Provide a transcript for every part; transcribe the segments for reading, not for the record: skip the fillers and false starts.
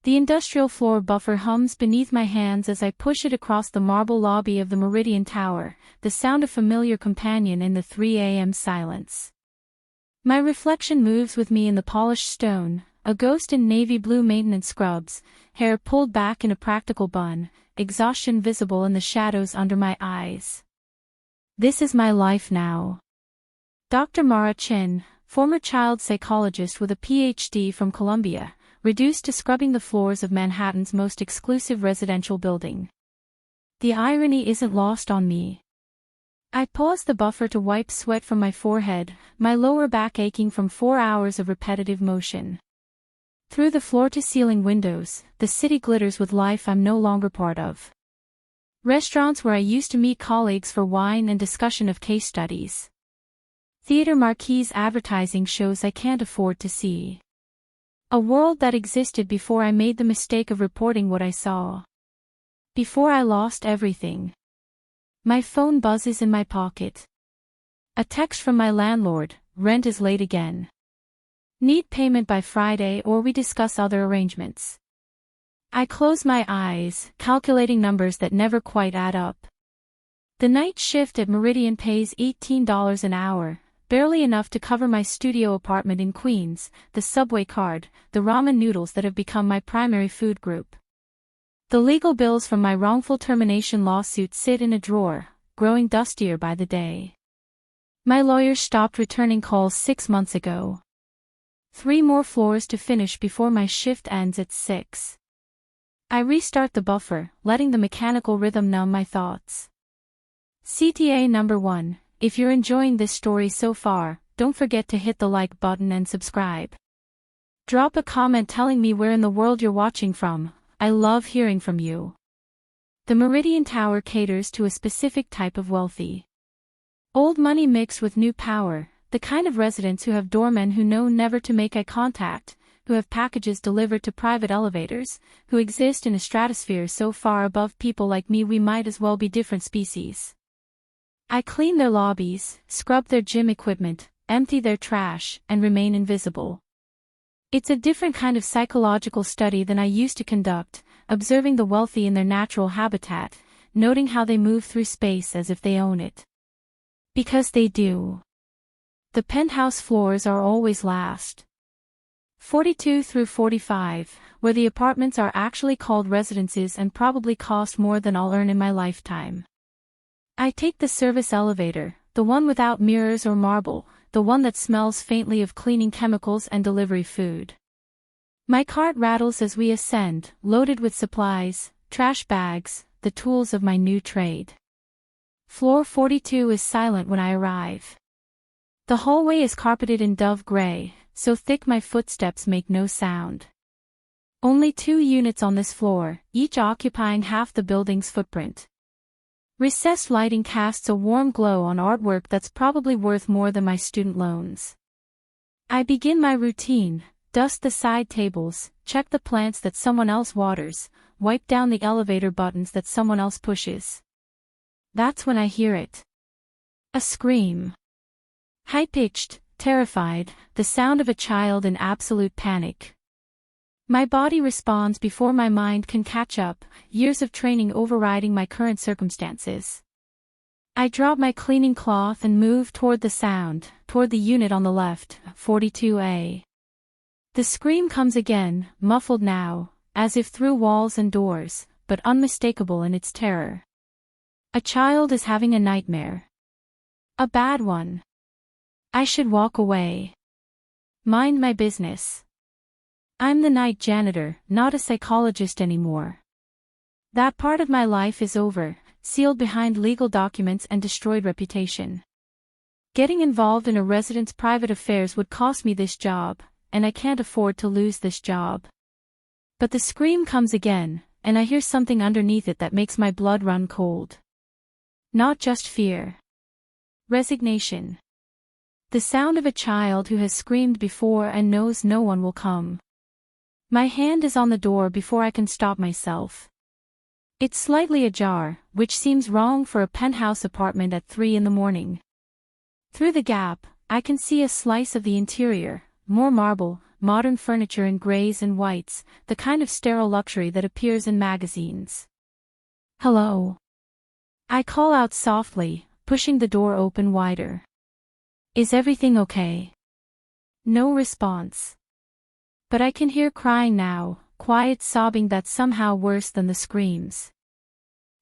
The industrial floor buffer hums beneath my hands as I push it across the marble lobby of the Meridian Tower, the sound of familiar companion in the 3 a.m. silence. My reflection moves with me in the polished stone, a ghost in navy blue maintenance scrubs, hair pulled back in a practical bun, exhaustion visible in the shadows under my eyes. This is my life now. Dr. Chen, former child psychologist with a PhD from Columbia, reduced to scrubbing the floors of Manhattan's most exclusive residential building. The irony isn't lost on me. I pause the buffer to wipe sweat from my forehead, my lower back aching from 4 hours of repetitive motion. Through the floor-to-ceiling windows, the city glitters with life I'm no longer part of. Restaurants where I used to meet colleagues for wine and discussion of case studies. Theater marquees advertising shows I can't afford to see. A world that existed before I made the mistake of reporting what I saw. Before I lost everything. My phone buzzes in my pocket. A text from my landlord, rent is late again. Need payment by Friday or we discuss other arrangements. I close my eyes, calculating numbers that never quite add up. The night shift at Meridian pays $18 an hour, barely enough to cover my studio apartment in Queens, the subway card, the ramen noodles that have become my primary food group. The legal bills from my wrongful termination lawsuit sit in a drawer, growing dustier by the day. My lawyer stopped returning calls 6 months ago. 3 more floors to finish before my shift ends at 6. I restart the buffer, letting the mechanical rhythm numb my thoughts. CTA number 1, if you're enjoying this story so far, don't forget to hit the like button and subscribe. Drop a comment telling me where in the world you're watching from. I love hearing from you. The Meridian Tower caters to a specific type of wealthy. Old money mixed with new power, the kind of residents who have doormen who know never to make eye contact, who have packages delivered to private elevators, who exist in a stratosphere so far above people like me we might as well be different species. I clean their lobbies, scrub their gym equipment, empty their trash, and remain invisible. It's a different kind of psychological study than I used to conduct, observing the wealthy in their natural habitat, noting how they move through space as if they own it. Because they do. The penthouse floors are always last. 42 through 45, where the apartments are actually called residences and probably cost more than I'll earn in my lifetime. I take the service elevator, the one without mirrors or marble, the one that smells faintly of cleaning chemicals and delivery food. My cart rattles as we ascend, loaded with supplies, trash bags, the tools of my new trade. Floor 42 is silent when I arrive. The hallway is carpeted in dove gray, so thick my footsteps make no sound. Only 2 units on this floor, each occupying half the building's footprint. Recessed lighting casts a warm glow on artwork that's probably worth more than my student loans. I begin my routine, dust the side tables, check the plants that someone else waters, wipe down the elevator buttons that someone else pushes. That's when I hear it. A scream. High-pitched, terrified, the sound of a child in absolute panic. My body responds before my mind can catch up, years of training overriding my current circumstances. I drop my cleaning cloth and move toward the sound, toward the unit on the left, 42A. The scream comes again, muffled now, as if through walls and doors, but unmistakable in its terror. A child is having a nightmare. A bad one. I should walk away. Mind my business. I'm the night janitor, not a psychologist anymore. That part of my life is over, sealed behind legal documents and destroyed reputation. Getting involved in a resident's private affairs would cost me this job, and I can't afford to lose this job. But the scream comes again, and I hear something underneath it that makes my blood run cold. Not just fear. Resignation. The sound of a child who has screamed before and knows no one will come. My hand is on the door before I can stop myself. It's slightly ajar, which seems wrong for a penthouse apartment at 3 in the morning. Through the gap, I can see a slice of the interior, more marble, modern furniture in grays and whites, the kind of sterile luxury that appears in magazines. Hello. I call out softly, pushing the door open wider. Is everything okay? No response. But I can hear crying now, quiet sobbing that's somehow worse than the screams.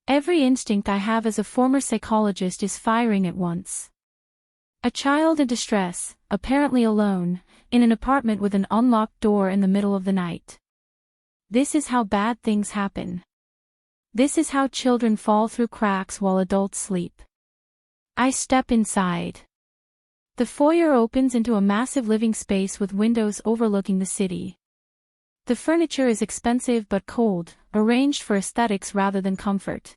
Every instinct I have as a former psychologist is firing at once. A child in distress, apparently alone, in an apartment with an unlocked door in the middle of the night. This is how bad things happen. This is how children fall through cracks while adults sleep. I step inside. The foyer opens into a massive living space with windows overlooking the city. The furniture is expensive but cold, arranged for aesthetics rather than comfort.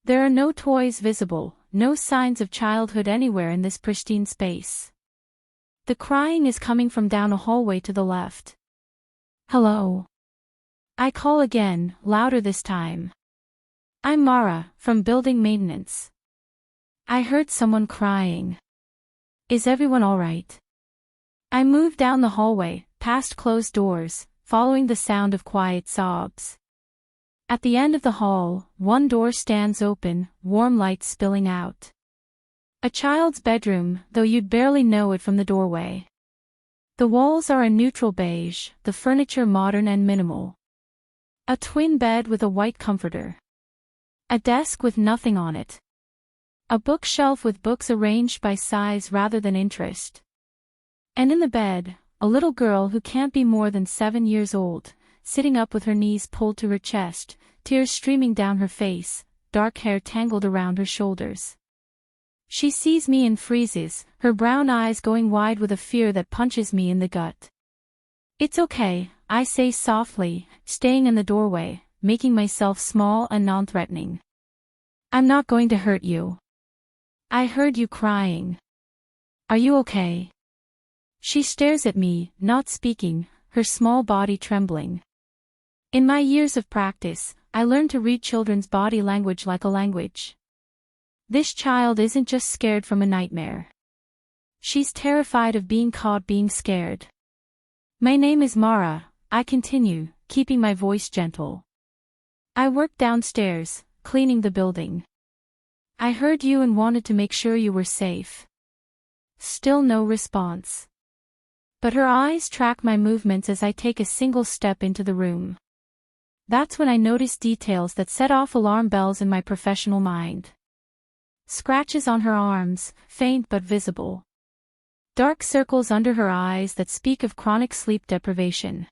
There are no toys visible, no signs of childhood anywhere in this pristine space. The crying is coming from down a hallway to the left. Hello. I call again, louder this time. I'm Mara, from building maintenance. I heard someone crying. Is everyone alright? I move down the hallway, past closed doors, following the sound of quiet sobs. At the end of the hall, one door stands open, warm light spilling out. A child's bedroom, though you'd barely know it from the doorway. The walls are a neutral beige, the furniture modern and minimal. A twin bed with a white comforter. A desk with nothing on it. A bookshelf with books arranged by size rather than interest. And in the bed, a little girl who can't be more than 7 years old, sitting up with her knees pulled to her chest, tears streaming down her face, dark hair tangled around her shoulders. She sees me and freezes, her brown eyes going wide with a fear that punches me in the gut. It's okay, I say softly, staying in the doorway, making myself small and non-threatening. I'm not going to hurt you. I heard you crying. Are you okay? She stares at me, not speaking, her small body trembling. In my years of practice, I learned to read children's body language like a language. This child isn't just scared from a nightmare. She's terrified of being caught being scared. My name is Mara, I continue, keeping my voice gentle. I work downstairs, cleaning the building. I heard you and wanted to make sure you were safe. Still no response. But her eyes track my movements as I take a single step into the room. That's when I notice details that set off alarm bells in my professional mind. Scratches on her arms, faint but visible. Dark circles under her eyes that speak of chronic sleep deprivation.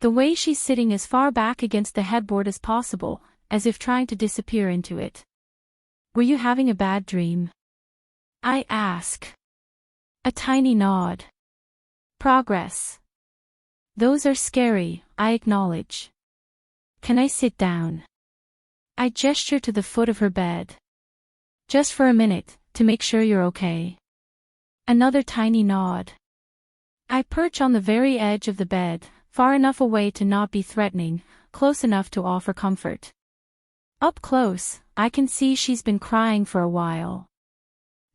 The way she's sitting as far back against the headboard as possible, as if trying to disappear into it. Were you having a bad dream? I ask. A tiny nod. Progress. Those are scary, I acknowledge. Can I sit down? I gesture to the foot of her bed. Just for a minute, to make sure you're okay. Another tiny nod. I perch on the very edge of the bed, far enough away to not be threatening, close enough to offer comfort. Up close, I can see she's been crying for a while.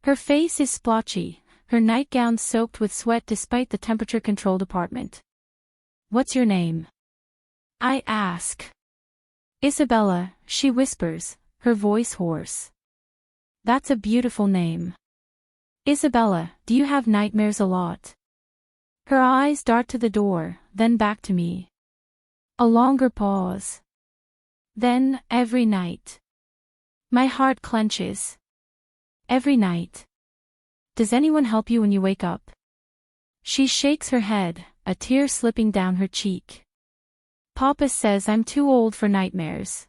Her face is splotchy, her nightgown soaked with sweat despite the temperature-controlled apartment. What's your name? I ask. Isabella, she whispers, her voice hoarse. That's a beautiful name. Isabella, do you have nightmares a lot? Her eyes dart to the door, then back to me. A longer pause. Then, every night. My heart clenches. Every night. Does anyone help you when you wake up? She shakes her head, a tear slipping down her cheek. Papa says I'm too old for nightmares.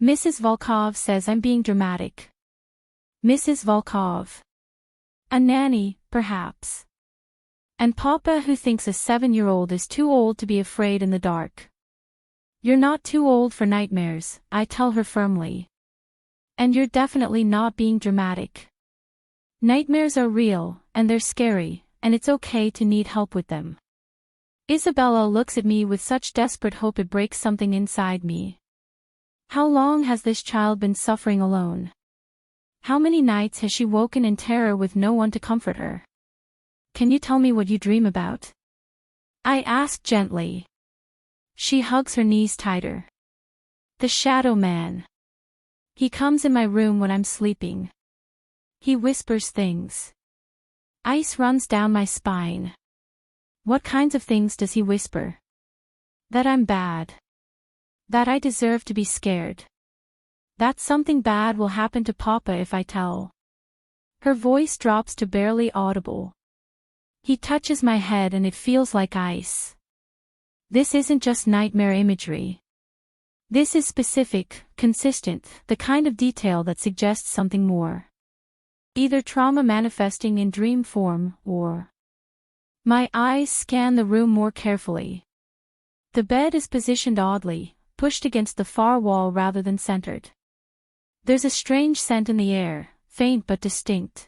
Mrs. Volkov says I'm being dramatic. Mrs. Volkov. A nanny, perhaps. And Papa who thinks a 7-year-old is too old to be afraid in the dark. You're not too old for nightmares, I tell her firmly. And you're definitely not being dramatic. Nightmares are real, and they're scary, and it's okay to need help with them. Isabella looks at me with such desperate hope it breaks something inside me. How long has this child been suffering alone? How many nights has she woken in terror with no one to comfort her? Can you tell me what you dream about? I ask gently. She hugs her knees tighter. The shadow man. He comes in my room when I'm sleeping. He whispers things. Ice runs down my spine. What kinds of things does he whisper? That I'm bad. That I deserve to be scared. That something bad will happen to Papa if I tell. Her voice drops to barely audible. He touches my head and it feels like ice. This isn't just nightmare imagery. This is specific, consistent, the kind of detail that suggests something more. Either trauma manifesting in dream form, or... My eyes scan the room more carefully. The bed is positioned oddly, pushed against the far wall rather than centered. There's a strange scent in the air, faint but distinct.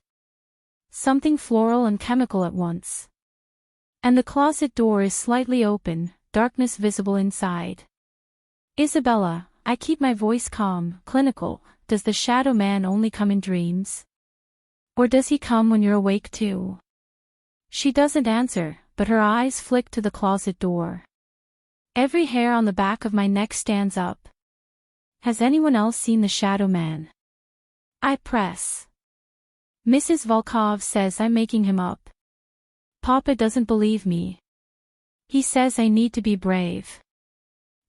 Something floral and chemical at once. And the closet door is slightly open, darkness visible inside. Isabella, I keep my voice calm, clinical. Does the shadow man only come in dreams? Or does he come when you're awake too? She doesn't answer, but her eyes flick to the closet door. Every hair on the back of my neck stands up. Has anyone else seen the shadow man? I press. Mrs. Volkov says I'm making him up. Papa doesn't believe me. He says I need to be brave.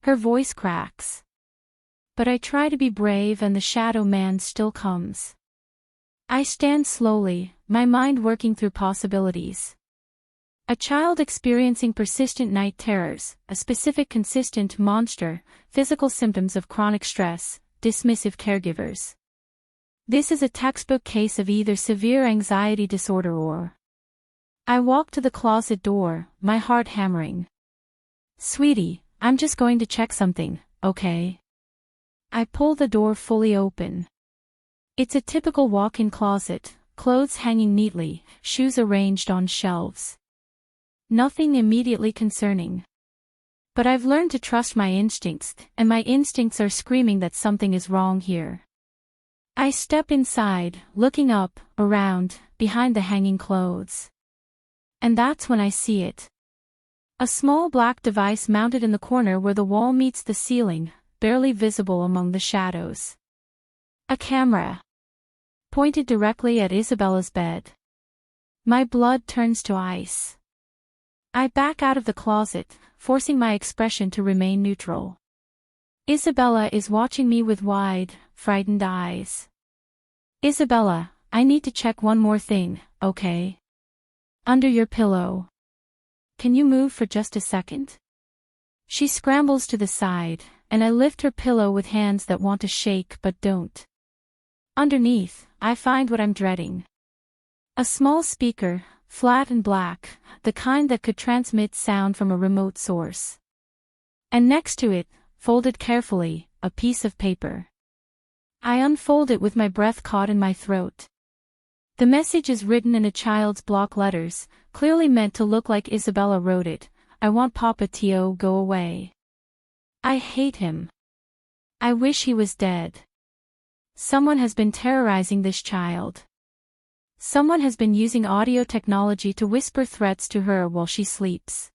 Her voice cracks. But I try to be brave and the shadow man still comes. I stand slowly, my mind working through possibilities. A child experiencing persistent night terrors, a specific consistent monster, physical symptoms of chronic stress, dismissive caregivers. This is a textbook case of either severe anxiety disorder or... I walk to the closet door, my heart hammering. Sweetie, I'm just going to check something, okay? I pull the door fully open. It's a typical walk-in closet, clothes hanging neatly, shoes arranged on shelves. Nothing immediately concerning. But I've learned to trust my instincts, and my instincts are screaming that something is wrong here. I step inside, looking up, around, behind the hanging clothes. And that's when I see it. A small black device mounted in the corner where the wall meets the ceiling, barely visible among the shadows. A camera. Pointed directly at Isabella's bed. My blood turns to ice. I back out of the closet, forcing my expression to remain neutral. Isabella is watching me with wide, frightened eyes. Isabella, I need to check one more thing, okay? Under your pillow. Can you move for just a second? She scrambles to the side, and I lift her pillow with hands that want to shake but don't. Underneath, I find what I'm dreading. A small speaker, flat and black, the kind that could transmit sound from a remote source. And next to it, folded carefully, a piece of paper. I unfold it with my breath caught in my throat. The message is written in a child's block letters, clearly meant to look like Isabella wrote it. I want Papa to go away. I hate him. I wish he was dead. Someone has been terrorizing this child. Someone has been using audio technology to whisper threats to her while she sleeps.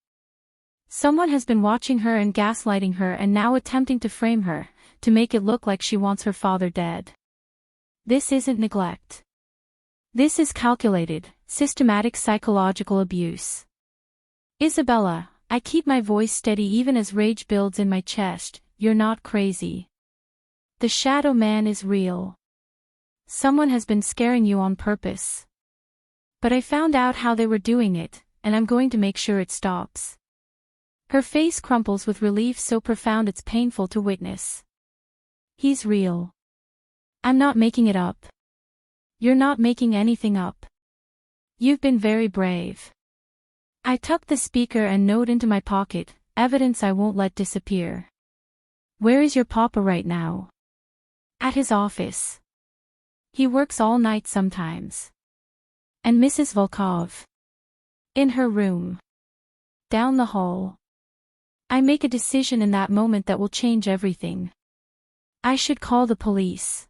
Someone has been watching her and gaslighting her and now attempting to frame her, to make it look like she wants her father dead. This isn't neglect. This is calculated, systematic psychological abuse. Isabella, I keep my voice steady even as rage builds in my chest. You're not crazy. The shadow man is real. Someone has been scaring you on purpose. But I found out how they were doing it, and I'm going to make sure it stops. Her face crumples with relief so profound it's painful to witness. He's real. I'm not making it up. You're not making anything up. You've been very brave. I tuck the speaker and note into my pocket, evidence I won't let disappear. Where is your papa right now? At his office. He works all night sometimes. And Mrs. Volkov? In her room. Down the hall. I make a decision in that moment that will change everything. I should call the police.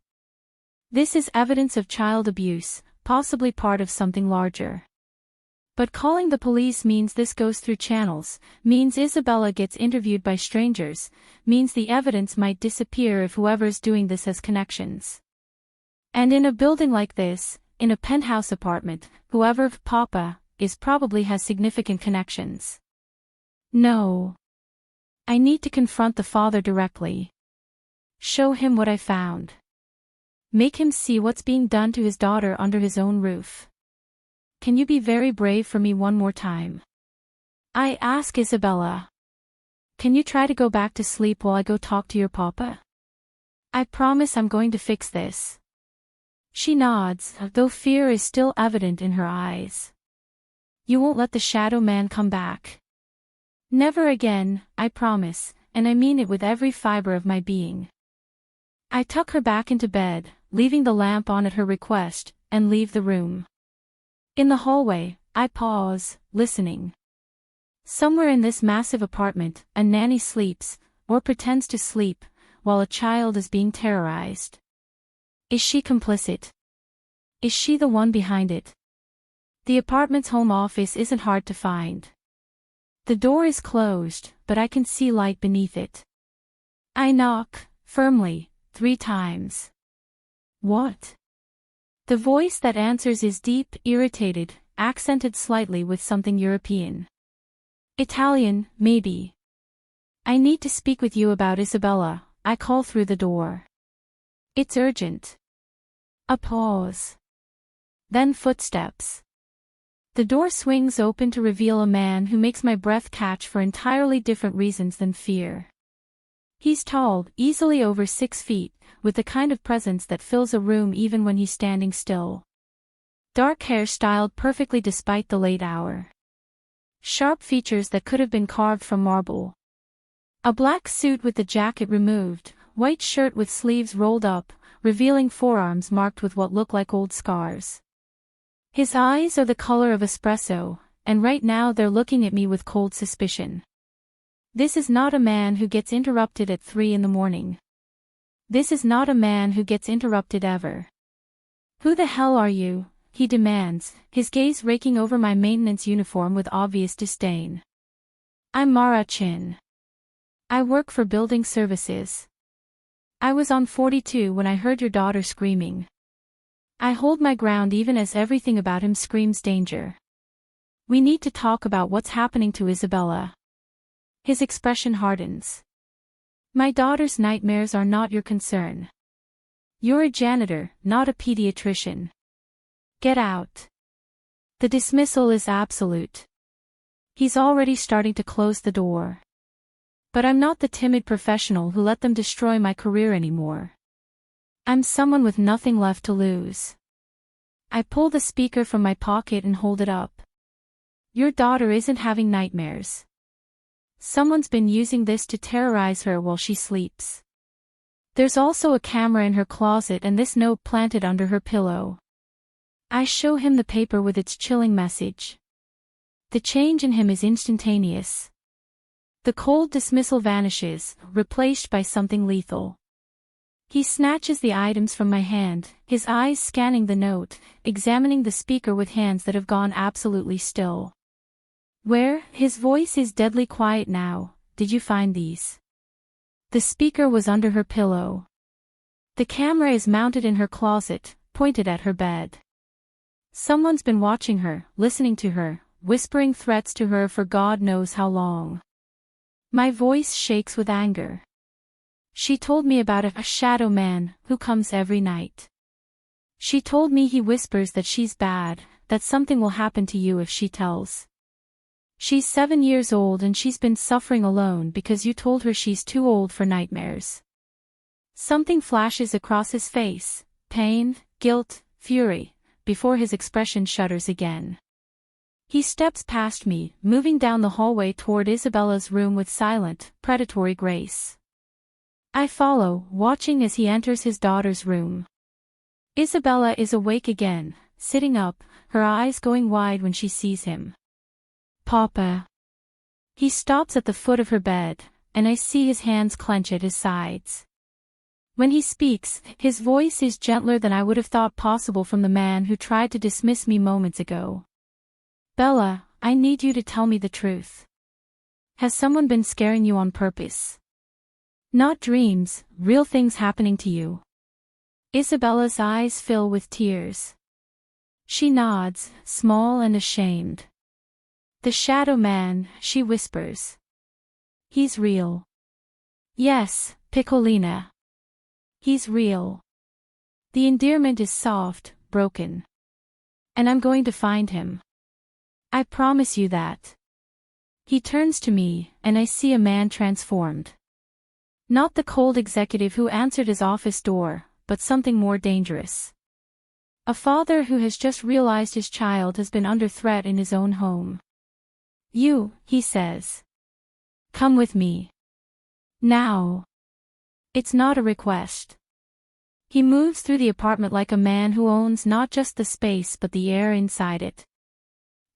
This is evidence of child abuse, possibly part of something larger. But calling the police means this goes through channels, means Isabella gets interviewed by strangers, means the evidence might disappear if whoever's doing this has connections. And in a building like this, in a penthouse apartment, whoever Papa is probably has significant connections. No. I need to confront the father directly. Show him what I found. Make him see what's being done to his daughter under his own roof. Can you be very brave for me one more time? I ask Isabella. Can you try to go back to sleep while I go talk to your papa? I promise I'm going to fix this. She nods, though fear is still evident in her eyes. You won't let the shadow man come back. Never again, I promise, and I mean it with every fiber of my being. I tuck her back into bed, leaving the lamp on at her request, and leave the room. In the hallway, I pause, listening. Somewhere in this massive apartment, a nanny sleeps, or pretends to sleep, while a child is being terrorized. Is she complicit? Is she the one behind it? The apartment's home office isn't hard to find. The door is closed, but I can see light beneath it. I knock, firmly, 3 times. What? The voice that answers is deep, irritated, accented slightly with something European. Italian, maybe. I need to speak with you about Isabella, I call through the door. It's urgent. A pause. Then footsteps. The door swings open to reveal a man who makes my breath catch for entirely different reasons than fear. He's tall, easily over 6 feet, with the kind of presence that fills a room even when he's standing still. Dark hair styled perfectly despite the late hour. Sharp features that could have been carved from marble. A black suit with the jacket removed, white shirt with sleeves rolled up, revealing forearms marked with what look like old scars. His eyes are the color of espresso, and right now they're looking at me with cold suspicion. This is not a man who gets interrupted at 3 in the morning. This is not a man who gets interrupted ever. Who the hell are you? He demands, his gaze raking over my maintenance uniform with obvious disdain. I'm Chen. I work for building services. I was on 42 when I heard your daughter screaming. I hold my ground even as everything about him screams danger. We need to talk about what's happening to Isabella. His expression hardens. My daughter's nightmares are not your concern. You're a janitor, not a pediatrician. Get out. The dismissal is absolute. He's already starting to close the door. But I'm not the timid professional who let them destroy my career anymore. I'm someone with nothing left to lose. I pull the speaker from my pocket and hold it up. Your daughter isn't having nightmares. Someone's been using this to terrorize her while she sleeps. There's also a camera in her closet and this note planted under her pillow. I show him the paper with its chilling message. The change in him is instantaneous. The cold dismissal vanishes, replaced by something lethal. He snatches the items from my hand, his eyes scanning the note, examining the speaker with hands that have gone absolutely still. Where, his voice is deadly quiet now, did you find these? The speaker was under her pillow. The camera is mounted in her closet, pointed at her bed. Someone's been watching her, listening to her, whispering threats to her for God knows how long. My voice shakes with anger. She told me about a shadow man who comes every night. She told me he whispers that she's bad, that something will happen to you if she tells. She's 7 years old and she's been suffering alone because you told her she's too old for nightmares. Something flashes across his face, pain, guilt, fury, before his expression shudders again. He steps past me, moving down the hallway toward Isabella's room with silent, predatory grace. I follow, watching as he enters his daughter's room. Isabella is awake again, sitting up, her eyes going wide when she sees him. Papa. He stops at the foot of her bed, and I see his hands clench at his sides. When he speaks, his voice is gentler than I would have thought possible from the man who tried to dismiss me moments ago. Bella, I need you to tell me the truth. Has someone been scaring you on purpose? Not dreams, real things happening to you. Isabella's eyes fill with tears. She nods, small and ashamed. The shadow man, she whispers. He's real. Yes, Piccolina. He's real. The endearment is soft, broken. And I'm going to find him. I promise you that. He turns to me, and I see a man transformed. Not the cold executive who answered his office door, but something more dangerous. A father who has just realized his child has been under threat in his own home. You, he says. Come with me. Now. It's not a request. He moves through the apartment like a man who owns not just the space but the air inside it.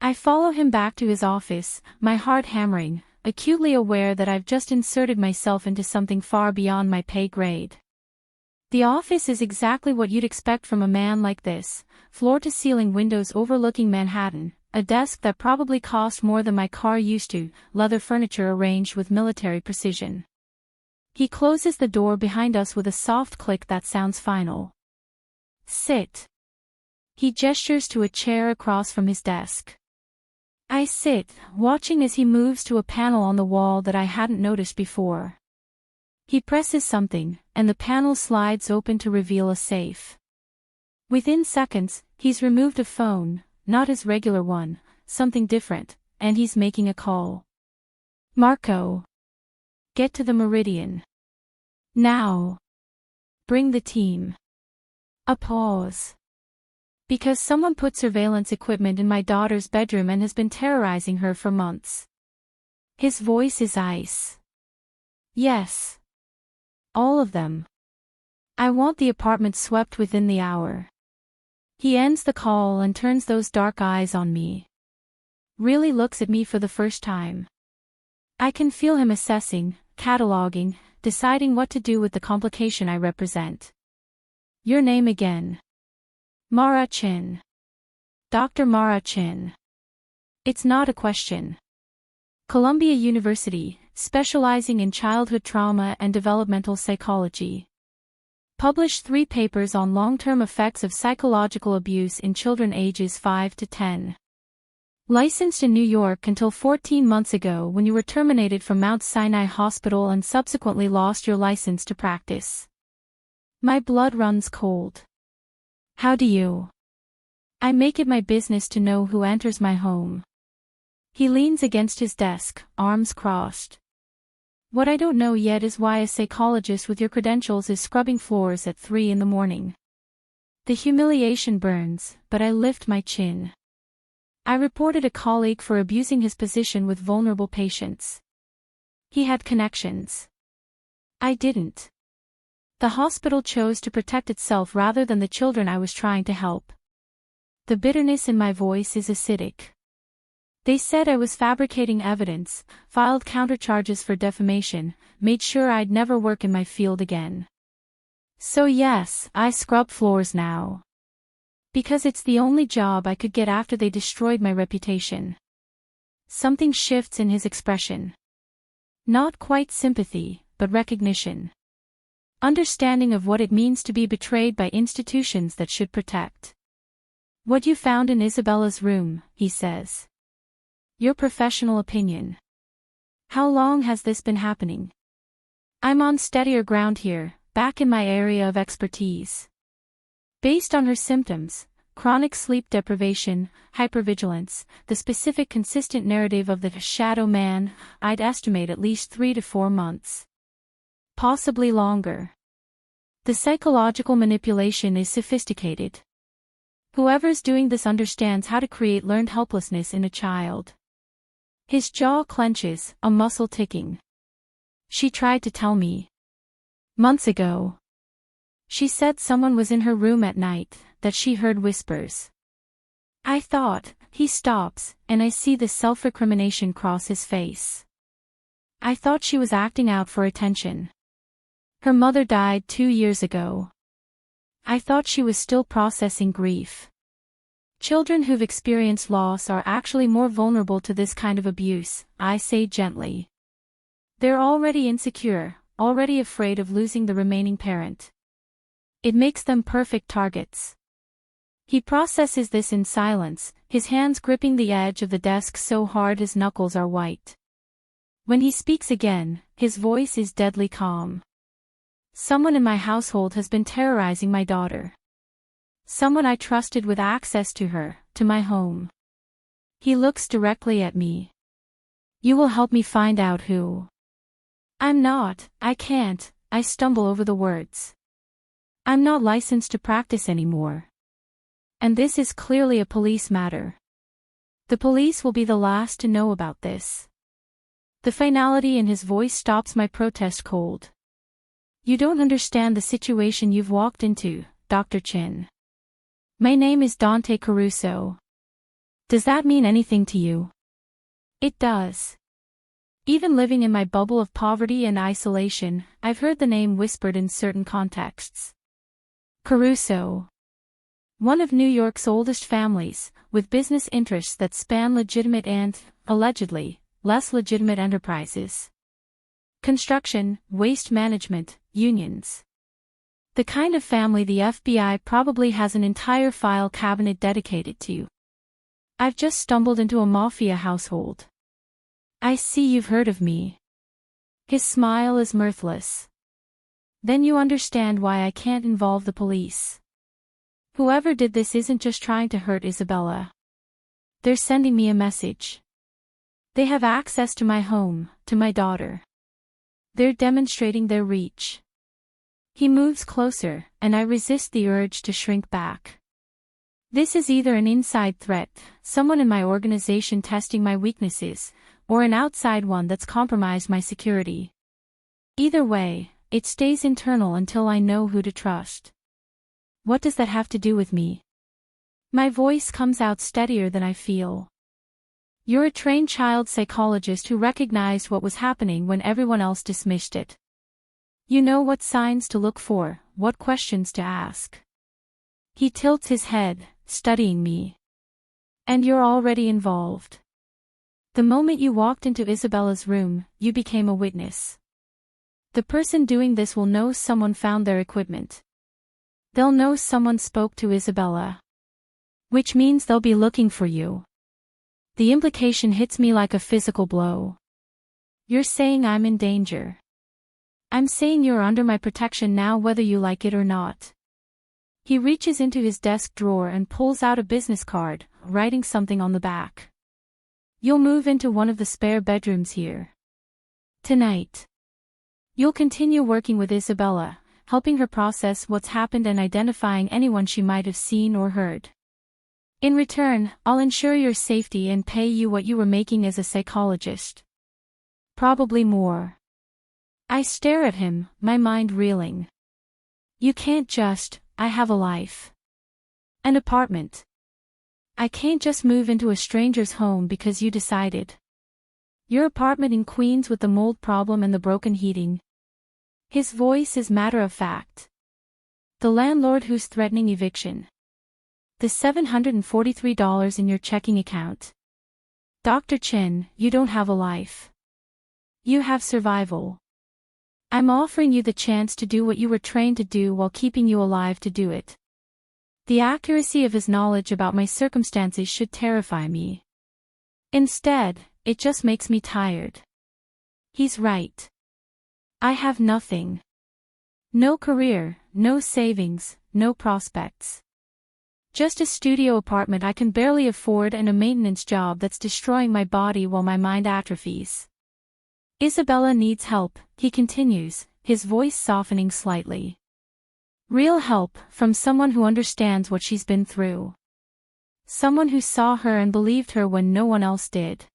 I follow him back to his office, my heart hammering, acutely aware that I've just inserted myself into something far beyond my pay grade. The office is exactly what you'd expect from a man like this, floor-to-ceiling windows overlooking Manhattan, a desk that probably cost more than my car used to, leather furniture arranged with military precision. He closes the door behind us with a soft click that sounds final. Sit. He gestures to a chair across from his desk. I sit, watching as he moves to a panel on the wall that I hadn't noticed before. He presses something, and the panel slides open to reveal a safe. Within seconds, he's removed a phone, not his regular one, something different, and he's making a call. Marco. Get to the Meridian. Now. Bring the team. A pause. Because someone put surveillance equipment in my daughter's bedroom and has been terrorizing her for months. His voice is ice. Yes. All of them. I want the apartment swept within the hour. He ends the call and turns those dark eyes on me. Really looks at me for the first time. I can feel him assessing, cataloging, deciding what to do with the complication I represent. Your name again. Mara Chen. Dr. Mara Chen. It's not a question. Columbia University, specializing in childhood trauma and developmental psychology. Published 3 papers on long-term effects of psychological abuse in children ages 5 to 10. Licensed in New York until 14 months ago when you were terminated from Mount Sinai Hospital and subsequently lost your license to practice. My blood runs cold. How do you? I make it my business to know who enters my home. He leans against his desk, arms crossed. What I don't know yet is why a psychologist with your credentials is scrubbing floors at 3 in the morning. The humiliation burns, but I lift my chin. I reported a colleague for abusing his position with vulnerable patients. He had connections. I didn't. The hospital chose to protect itself rather than the children I was trying to help. The bitterness in my voice is acidic. They said I was fabricating evidence, filed countercharges for defamation, made sure I'd never work in my field again. So yes, I scrub floors now. Because it's the only job I could get after they destroyed my reputation. Something shifts in his expression. Not quite sympathy, but recognition. Understanding of what it means to be betrayed by institutions that should protect. What you found in Isabella's room, he says. Your professional opinion. How long has this been happening? I'm on steadier ground here, back in my area of expertise. Based on her symptoms, chronic sleep deprivation, hypervigilance, the specific consistent narrative of the shadow man, I'd estimate at least 3 to 4 months. Possibly longer. The psychological manipulation is sophisticated. Whoever's doing this understands how to create learned helplessness in a child. His jaw clenches, a muscle ticking. She tried to tell me. Months ago. She said someone was in her room at night, that she heard whispers. I thought, he stops, and I see the self-recrimination cross his face. I thought she was acting out for attention. Her mother died 2 years ago. I thought she was still processing grief. Children who've experienced loss are actually more vulnerable to this kind of abuse, I say gently. They're already insecure, already afraid of losing the remaining parent. It makes them perfect targets. He processes this in silence, his hands gripping the edge of the desk so hard his knuckles are white. When he speaks again, his voice is deadly calm. Someone in my household has been terrorizing my daughter. Someone I trusted with access to her, to my home. He looks directly at me. You will help me find out who. I can't, I stumble over the words. I'm not licensed to practice anymore. And this is clearly a police matter. The police will be the last to know about this. The finality in his voice stops my protest cold. You don't understand the situation you've walked into, Dr. Chen. My name is Dante Caruso. Does that mean anything to you? It does. Even living in my bubble of poverty and isolation, I've heard the name whispered in certain contexts. Caruso. One of New York's oldest families, with business interests that span legitimate and, allegedly, less legitimate enterprises. Construction, waste management, unions. The kind of family the FBI probably has an entire file cabinet dedicated to. I've just stumbled into a Mafia household. I see you've heard of me. His smile is mirthless. Then you understand why I can't involve the police. Whoever did this isn't just trying to hurt Isabella. They're sending me a message. They have access to my home, to my daughter. They're demonstrating their reach. He moves closer, and I resist the urge to shrink back. This is either an inside threat, someone in my organization testing my weaknesses, or an outside one that's compromised my security. Either way, it stays internal until I know who to trust. What does that have to do with me? My voice comes out steadier than I feel. You're a trained child psychologist who recognized what was happening when everyone else dismissed it. You know what signs to look for, what questions to ask. He tilts his head, studying me. And you're already involved. The moment you walked into Isabella's room, you became a witness. The person doing this will know someone found their equipment. They'll know someone spoke to Isabella. Which means they'll be looking for you. The implication hits me like a physical blow. You're saying I'm in danger. I'm saying you're under my protection now whether you like it or not. He reaches into his desk drawer and pulls out a business card, writing something on the back. You'll move into one of the spare bedrooms here. Tonight. You'll continue working with Isabella, helping her process what's happened and identifying anyone she might have seen or heard. In return, I'll ensure your safety and pay you what you were making as a psychologist. Probably more. I stare at him, my mind reeling. You can't just, I have a life. An apartment. I can't just move into a stranger's home because you decided. Your apartment in Queens with the mold problem and the broken heating. His voice is matter-of-fact. The landlord who's threatening eviction. The $743 in your checking account. Dr. Chen, you don't have a life. You have survival. I'm offering you the chance to do what you were trained to do while keeping you alive to do it. The accuracy of his knowledge about my circumstances should terrify me. Instead, it just makes me tired. He's right. I have nothing. No career, no savings, no prospects. Just a studio apartment I can barely afford and a maintenance job that's destroying my body while my mind atrophies. Isabella needs help, he continues, his voice softening slightly. Real help, from someone who understands what she's been through. Someone who saw her and believed her when no one else did.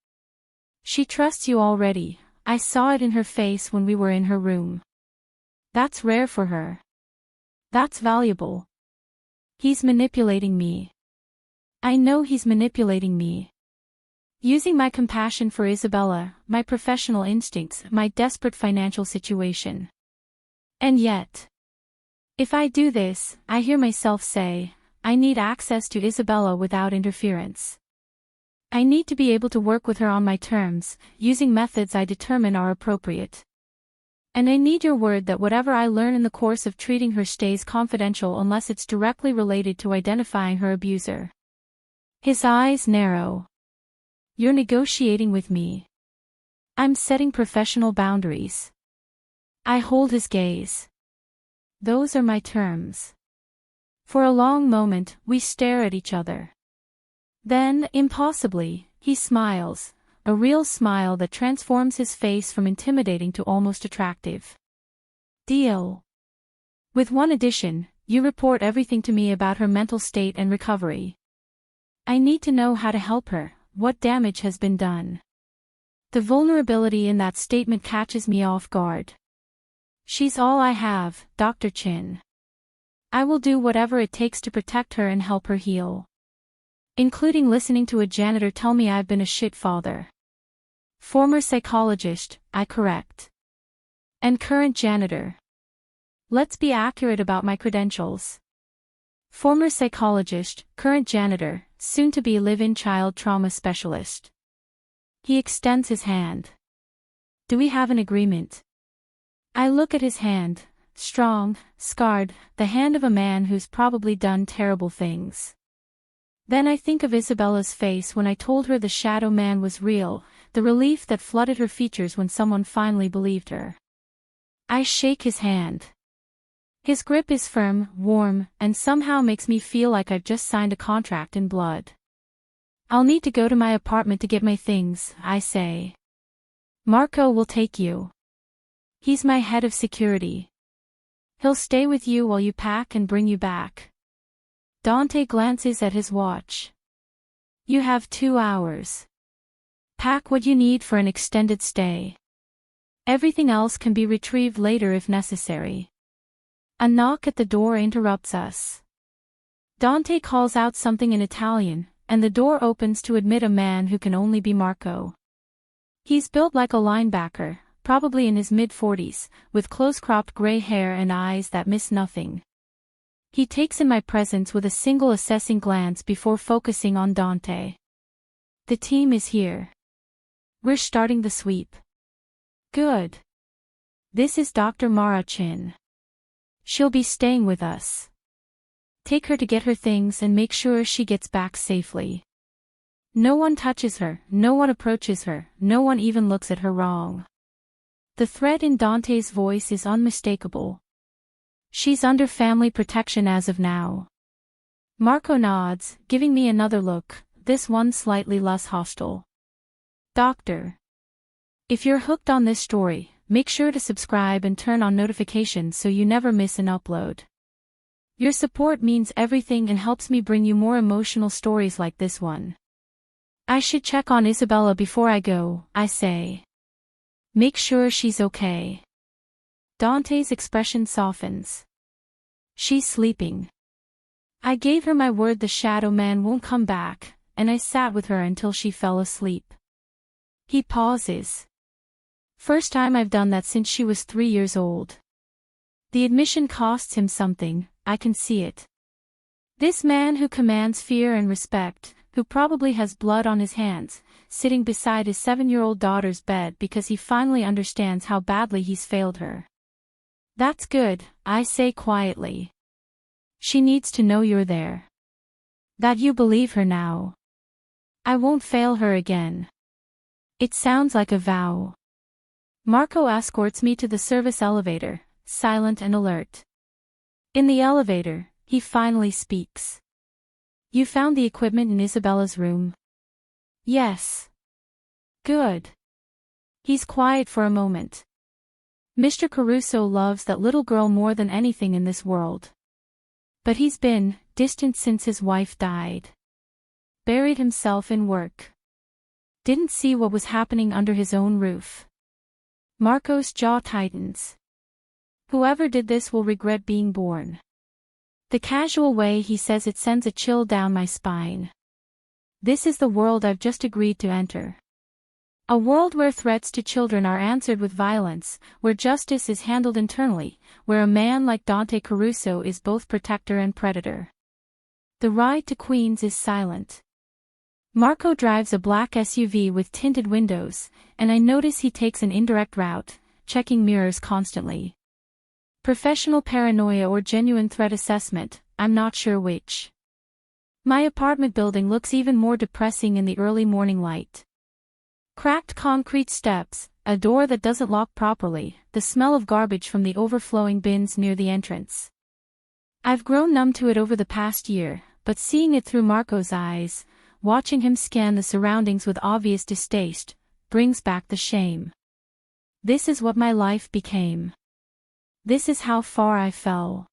She trusts you already, I saw it in her face when we were in her room. That's rare for her. That's valuable. He's manipulating me. I know he's manipulating me. Using my compassion for Isabella, my professional instincts, my desperate financial situation. And yet, if I do this, I hear myself say, I need access to Isabella without interference. I need to be able to work with her on my terms, using methods I determine are appropriate. And I need your word that whatever I learn in the course of treating her stays confidential unless it's directly related to identifying her abuser. His eyes narrow. You're negotiating with me. I'm setting professional boundaries. I hold his gaze. Those are my terms. For a long moment, we stare at each other. Then, impossibly, he smiles, a real smile that transforms his face from intimidating to almost attractive. Deal. With one addition, you report everything to me about her mental state and recovery. I need to know how to help her, what damage has been done. The vulnerability in that statement catches me off guard. She's all I have, Dr. Chen. I will do whatever it takes to protect her and help her heal. Including listening to a janitor tell me I've been a shit father. Former psychologist, I correct. And current janitor. Let's be accurate about my credentials. Former psychologist, current janitor, soon-to-be live-in child trauma specialist. He extends his hand. Do we have an agreement? I look at his hand, strong, scarred, the hand of a man who's probably done terrible things. Then I think of Isabella's face when I told her the shadow man was real, the relief that flooded her features when someone finally believed her. I shake his hand. His grip is firm, warm, and somehow makes me feel like I've just signed a contract in blood. I'll need to go to my apartment to get my things, I say. Marco will take you. He's my head of security. He'll stay with you while you pack and bring you back. Dante glances at his watch. You have 2 hours. Pack what you need for an extended stay. Everything else can be retrieved later if necessary. A knock at the door interrupts us. Dante calls out something in Italian, and the door opens to admit a man who can only be Marco. He's built like a linebacker, probably in his mid-40s, with close-cropped gray hair and eyes that miss nothing. He takes in my presence with a single assessing glance before focusing on Dante. The team is here. We're starting the sweep. Good. This is Dr. Mara Chen. She'll be staying with us. Take her to get her things and make sure she gets back safely. No one touches her, no one approaches her, no one even looks at her wrong. The threat in Dante's voice is unmistakable. She's under family protection as of now. Marco nods, giving me another look, this one slightly less hostile. Doctor. If you're hooked on this story, make sure to subscribe and turn on notifications so you never miss an upload. Your support means everything and helps me bring you more emotional stories like this one. I should check on Isabella before I go, I say. Make sure she's okay. Dante's expression softens. She's sleeping. I gave her my word the shadow man won't come back, and I sat with her until she fell asleep. He pauses. First time I've done that since she was 3 years old. The admission costs him something, I can see it. This man who commands fear and respect, who probably has blood on his hands, sitting beside his 7-year-old daughter's bed because he finally understands how badly he's failed her. That's good, I say quietly. She needs to know you're there. That you believe her now. I won't fail her again. It sounds like a vow. Marco escorts me to the service elevator, silent and alert. In the elevator, he finally speaks. You found the equipment in Isabella's room? Yes. Good. He's quiet for a moment. Mr. Caruso loves that little girl more than anything in this world. But he's been distant since his wife died. Buried himself in work. Didn't see what was happening under his own roof. Marco's jaw tightens. Whoever did this will regret being born. The casual way he says it sends a chill down my spine. This is the world I've just agreed to enter. A world where threats to children are answered with violence, where justice is handled internally, where a man like Dante Caruso is both protector and predator. The ride to Queens is silent. Marco drives a black SUV with tinted windows, and I notice he takes an indirect route, checking mirrors constantly. Professional paranoia or genuine threat assessment, I'm not sure which. My apartment building looks even more depressing in the early morning light. Cracked concrete steps, a door that doesn't lock properly, the smell of garbage from the overflowing bins near the entrance. I've grown numb to it over the past year, but seeing it through Marco's eyes, watching him scan the surroundings with obvious distaste, brings back the shame. This is what my life became. This is how far I fell.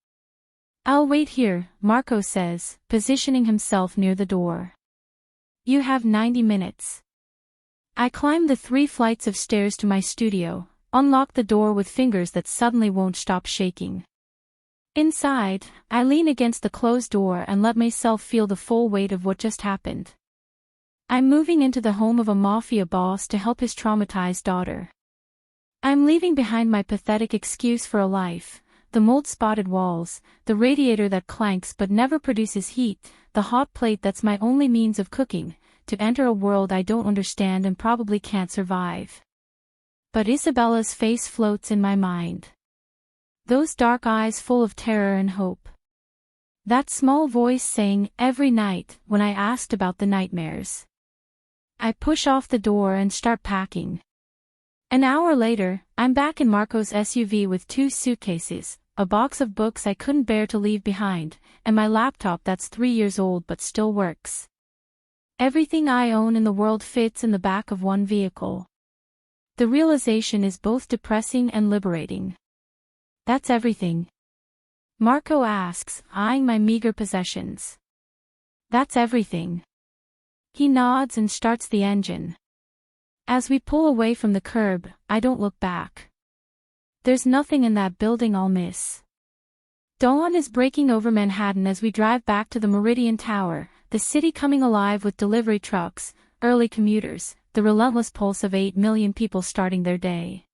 I'll wait here, Marco says, positioning himself near the door. You have 90 minutes. I climb the 3 flights of stairs to my studio, unlock the door with fingers that suddenly won't stop shaking. Inside, I lean against the closed door and let myself feel the full weight of what just happened. I'm moving into the home of a Mafia boss to help his traumatized daughter. I'm leaving behind my pathetic excuse for a life, the mold-spotted walls, the radiator that clanks but never produces heat, the hot plate that's my only means of cooking, to enter a world I don't understand and probably can't survive. But Isabella's face floats in my mind. Those dark eyes full of terror and hope. That small voice saying, every night, when I asked about the nightmares. I push off the door and start packing. An hour later, I'm back in Marco's SUV with 2 suitcases, a box of books I couldn't bear to leave behind, and my laptop that's 3 years old but still works. Everything I own in the world fits in the back of one vehicle. The realization is both depressing and liberating. That's everything? Marco asks, eyeing my meager possessions. That's everything. He nods and starts the engine. As we pull away from the curb, I don't look back. There's nothing in that building I'll miss. Dawn is breaking over Manhattan as we drive back to the Meridian Tower, the city coming alive with delivery trucks, early commuters, the relentless pulse of 8 million people starting their day.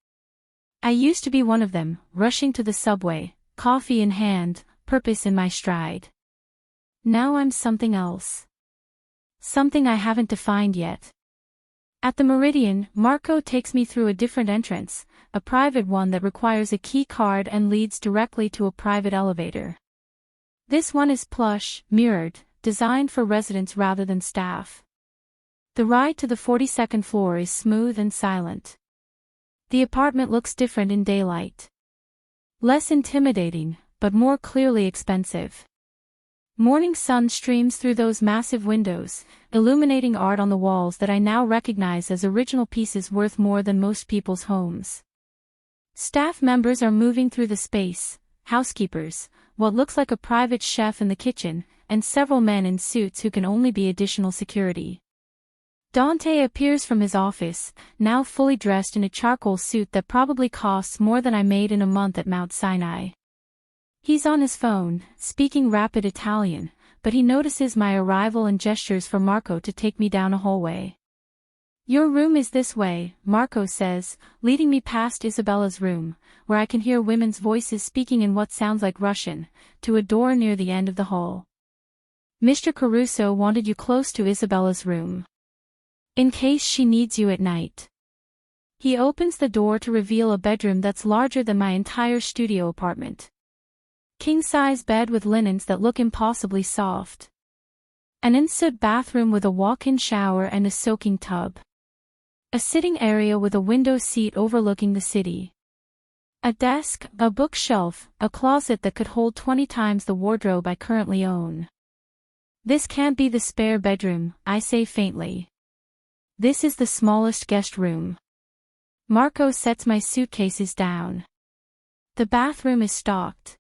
I used to be one of them, rushing to the subway, coffee in hand, purpose in my stride. Now I'm something else. Something I haven't defined yet. At the Meridian, Marco takes me through a different entrance, a private one that requires a key card and leads directly to a private elevator. This one is plush, mirrored, designed for residents rather than staff. The ride to the 42nd floor is smooth and silent. The apartment looks different in daylight. Less intimidating, but more clearly expensive. Morning sun streams through those massive windows, illuminating art on the walls that I now recognize as original pieces worth more than most people's homes. Staff members are moving through the space, housekeepers, what looks like a private chef in the kitchen, and several men in suits who can only be additional security. Dante appears from his office, now fully dressed in a charcoal suit that probably costs more than I made in a month at Mount Sinai. He's on his phone, speaking rapid Italian, but he notices my arrival and gestures for Marco to take me down a hallway. Your room is this way, Marco says, leading me past Isabella's room, where I can hear women's voices speaking in what sounds like Russian, to a door near the end of the hall. Mr. Caruso wanted you close to Isabella's room. In case she needs you at night. He opens the door to reveal a bedroom that's larger than my entire studio apartment. King-size bed with linens that look impossibly soft. An ensuite bathroom with a walk-in shower and a soaking tub. A sitting area with a window seat overlooking the city. A desk, a bookshelf, a closet that could hold 20 times the wardrobe I currently own. This can't be the spare bedroom, I say faintly. This is the smallest guest room. Marco sets my suitcases down. The bathroom is stocked.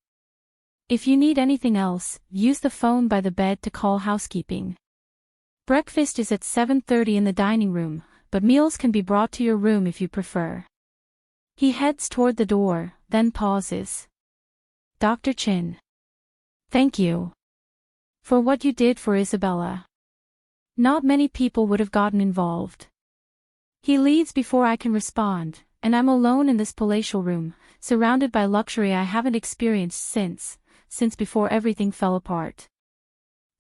If you need anything else, use the phone by the bed to call housekeeping. Breakfast is at 7:30 in the dining room, but meals can be brought to your room if you prefer. He heads toward the door, then pauses. Dr. Chen. Thank you. For what you did for Isabella. Not many people would have gotten involved. He leaves before I can respond, and I'm alone in this palatial room, surrounded by luxury I haven't experienced since before everything fell apart.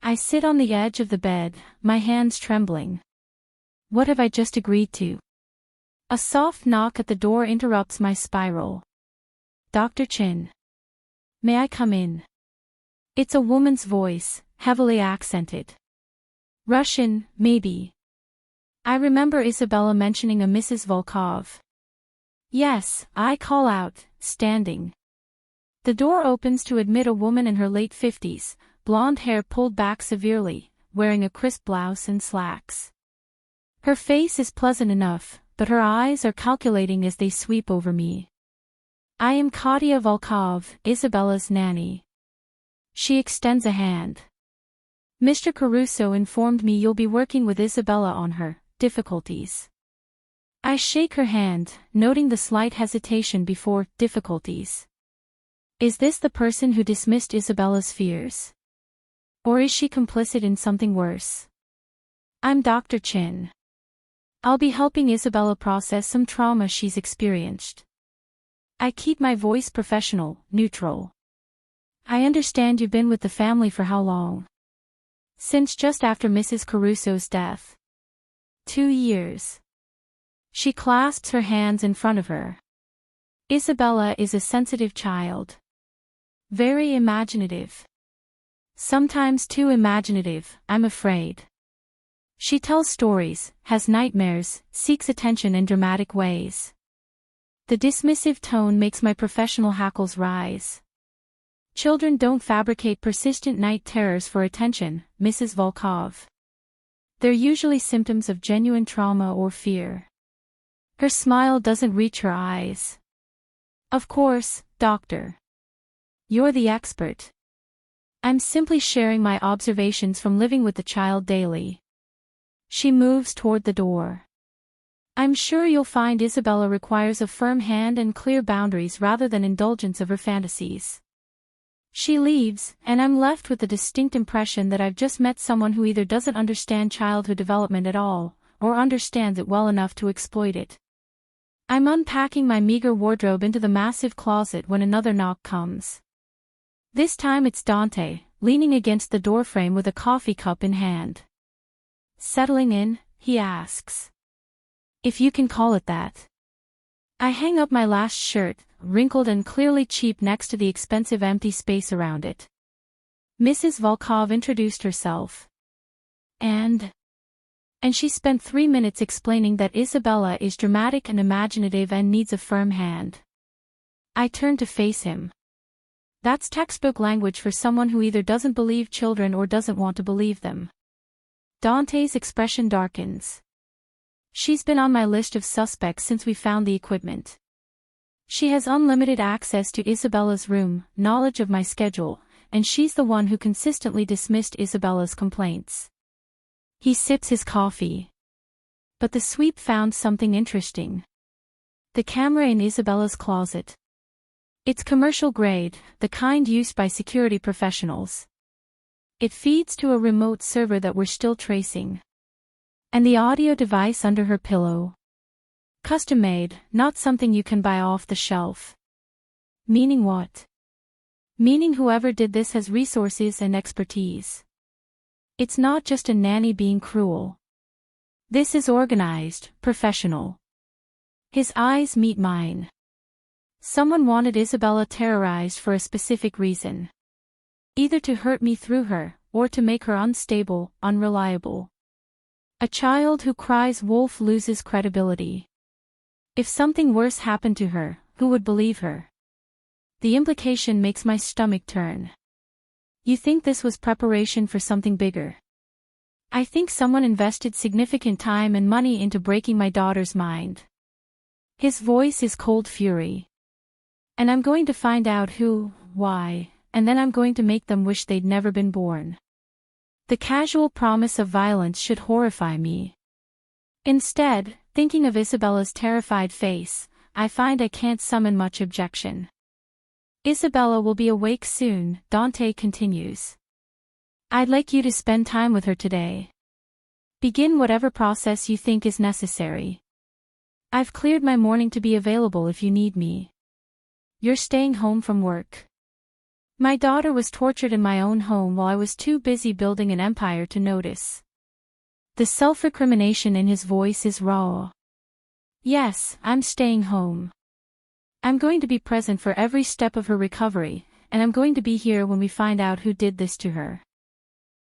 I sit on the edge of the bed, my hands trembling. What have I just agreed to? A soft knock at the door interrupts my spiral. Dr. Chen. May I come in? It's a woman's voice, heavily accented. Russian, maybe. I remember Isabella mentioning a Mrs. Volkov. Yes, I call out, standing. The door opens to admit a woman in her late 50s, blonde hair pulled back severely, wearing a crisp blouse and slacks. Her face is pleasant enough, but her eyes are calculating as they sweep over me. I am Katya Volkov, Isabella's nanny. She extends a hand. Mr. Caruso informed me you'll be working with Isabella on her difficulties. I shake her hand, noting the slight hesitation before difficulties. Is this the person who dismissed Isabella's fears? Or is she complicit in something worse? I'm Dr. Chen. I'll be helping Isabella process some trauma she's experienced. I keep my voice professional, neutral. I understand you've been with the family for how long? Since just after Mrs. Caruso's death. 2 years. She clasps her hands in front of her. Isabella is a sensitive child. Very imaginative. Sometimes too imaginative, I'm afraid. She tells stories, has nightmares, seeks attention in dramatic ways. The dismissive tone makes my professional hackles rise. Children don't fabricate persistent night terrors for attention, Mrs. Volkov. They're usually symptoms of genuine trauma or fear. Her smile doesn't reach her eyes. Of course, doctor. You're the expert. I'm simply sharing my observations from living with the child daily. She moves toward the door. I'm sure you'll find Isabella requires a firm hand and clear boundaries rather than indulgence of her fantasies. She leaves, and I'm left with the distinct impression that I've just met someone who either doesn't understand childhood development at all, or understands it well enough to exploit it. I'm unpacking my meager wardrobe into the massive closet when another knock comes. This time it's Dante, leaning against the doorframe with a coffee cup in hand. Settling in, he asks. If you can call it that. I hang up my last shirt, wrinkled and clearly cheap next to the expensive empty space around it. Mrs. Volkov introduced herself. And she spent 3 minutes explaining that Isabella is dramatic and imaginative and needs a firm hand. I turned to face him. That's textbook language for someone who either doesn't believe children or doesn't want to believe them. Dante's expression darkens. She's been on my list of suspects since we found the equipment. She has unlimited access to Isabella's room, knowledge of my schedule, and she's the one who consistently dismissed Isabella's complaints. He sips his coffee. But the sweep found something interesting. The camera in Isabella's closet. It's commercial grade, the kind used by security professionals. It feeds to a remote server that we're still tracing. And the audio device under her pillow. Custom-made, not something you can buy off the shelf. Meaning what? Meaning whoever did this has resources and expertise. It's not just a nanny being cruel. This is organized, professional. His eyes meet mine. Someone wanted Isabella terrorized for a specific reason. Either to hurt me through her, or to make her unstable, unreliable. A child who cries wolf loses credibility. If something worse happened to her, who would believe her? The implication makes my stomach turn. You think this was preparation for something bigger? I think someone invested significant time and money into breaking my daughter's mind. His voice is cold fury. And I'm going to find out who, why, and then I'm going to make them wish they'd never been born. The casual promise of violence should horrify me. Instead, thinking of Isabella's terrified face, I find I can't summon much objection. Isabella will be awake soon, Dante continues. I'd like you to spend time with her today. Begin whatever process you think is necessary. I've cleared my morning to be available if you need me. You're staying home from work. My daughter was tortured in my own home while I was too busy building an empire to notice. The self-recrimination in his voice is raw. Yes, I'm staying home. I'm going to be present for every step of her recovery, and I'm going to be here when we find out who did this to her.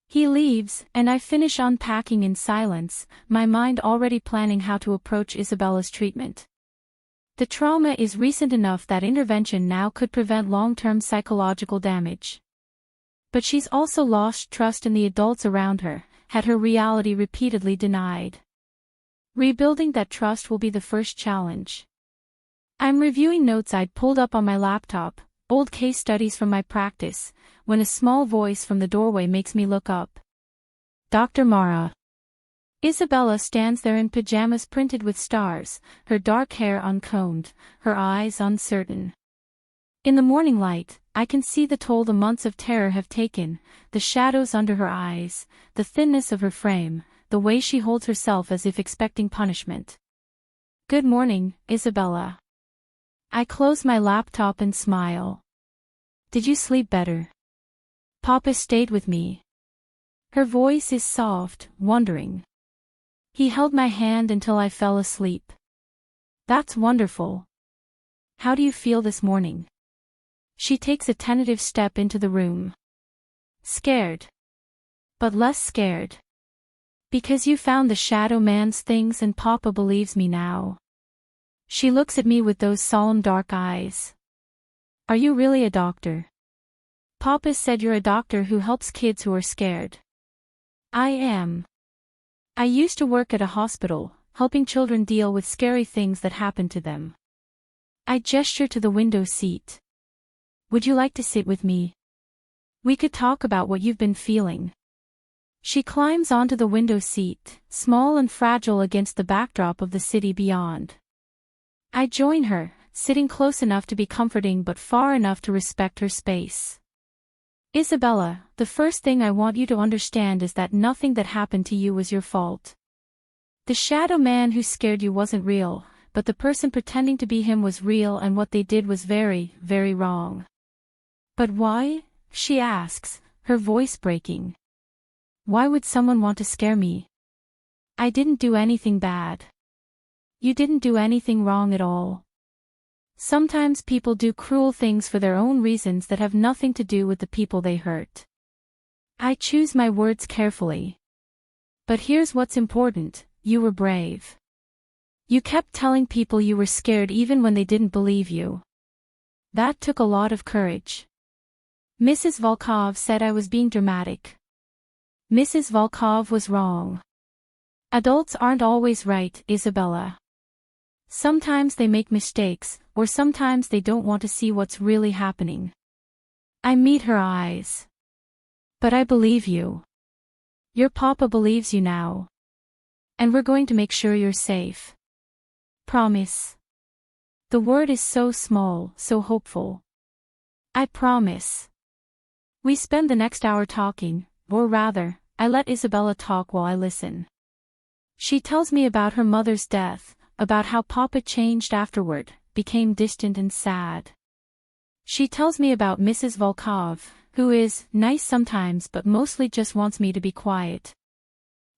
He leaves, and I finish unpacking in silence, my mind already planning how to approach Isabella's treatment. The trauma is recent enough that intervention now could prevent long-term psychological damage. But she's also lost trust in the adults around her, had her reality repeatedly denied. Rebuilding that trust will be the first challenge. I'm reviewing notes I'd pulled up on my laptop, old case studies from my practice, when a small voice from the doorway makes me look up. Dr. Mara. Isabella stands there in pajamas printed with stars, her dark hair uncombed, her eyes uncertain. In the morning light, I can see the toll the months of terror have taken, the shadows under her eyes, the thinness of her frame, the way she holds herself as if expecting punishment. Good morning, Isabella. I close my laptop and smile. Did you sleep better? Papa stayed with me. Her voice is soft, wondering. He held my hand until I fell asleep. That's wonderful. How do you feel this morning? She takes a tentative step into the room. Scared. But less scared. Because you found the Shadow Man's things and Papa believes me now. She looks at me with those solemn dark eyes. Are you really a doctor? Papa said you're a doctor who helps kids who are scared. I am. I used to work at a hospital, helping children deal with scary things that happen to them. I gesture to the window seat. Would you like to sit with me? We could talk about what you've been feeling. She climbs onto the window seat, small and fragile against the backdrop of the city beyond. I join her, sitting close enough to be comforting but far enough to respect her space. Isabella, the first thing I want you to understand is that nothing that happened to you was your fault. The Shadow Man who scared you wasn't real, but the person pretending to be him was real, and what they did was very, very wrong. But why? She asks, her voice breaking. Why would someone want to scare me? I didn't do anything bad. You didn't do anything wrong at all. Sometimes people do cruel things for their own reasons that have nothing to do with the people they hurt. I choose my words carefully. But here's what's important, you were brave. You kept telling people you were scared even when they didn't believe you. That took a lot of courage. Mrs. Volkov said I was being dramatic. Mrs. Volkov was wrong. Adults aren't always right, Isabella. Sometimes they make mistakes, or sometimes they don't want to see what's really happening. I meet her eyes. But I believe you. Your papa believes you now. And we're going to make sure you're safe. Promise. The word is so small, so hopeful. I promise. We spend the next hour talking, or rather, I let Isabella talk while I listen. She tells me about her mother's death, about how Papa changed afterward, became distant and sad. She tells me about Mrs. Volkov, who is nice sometimes but mostly just wants me to be quiet.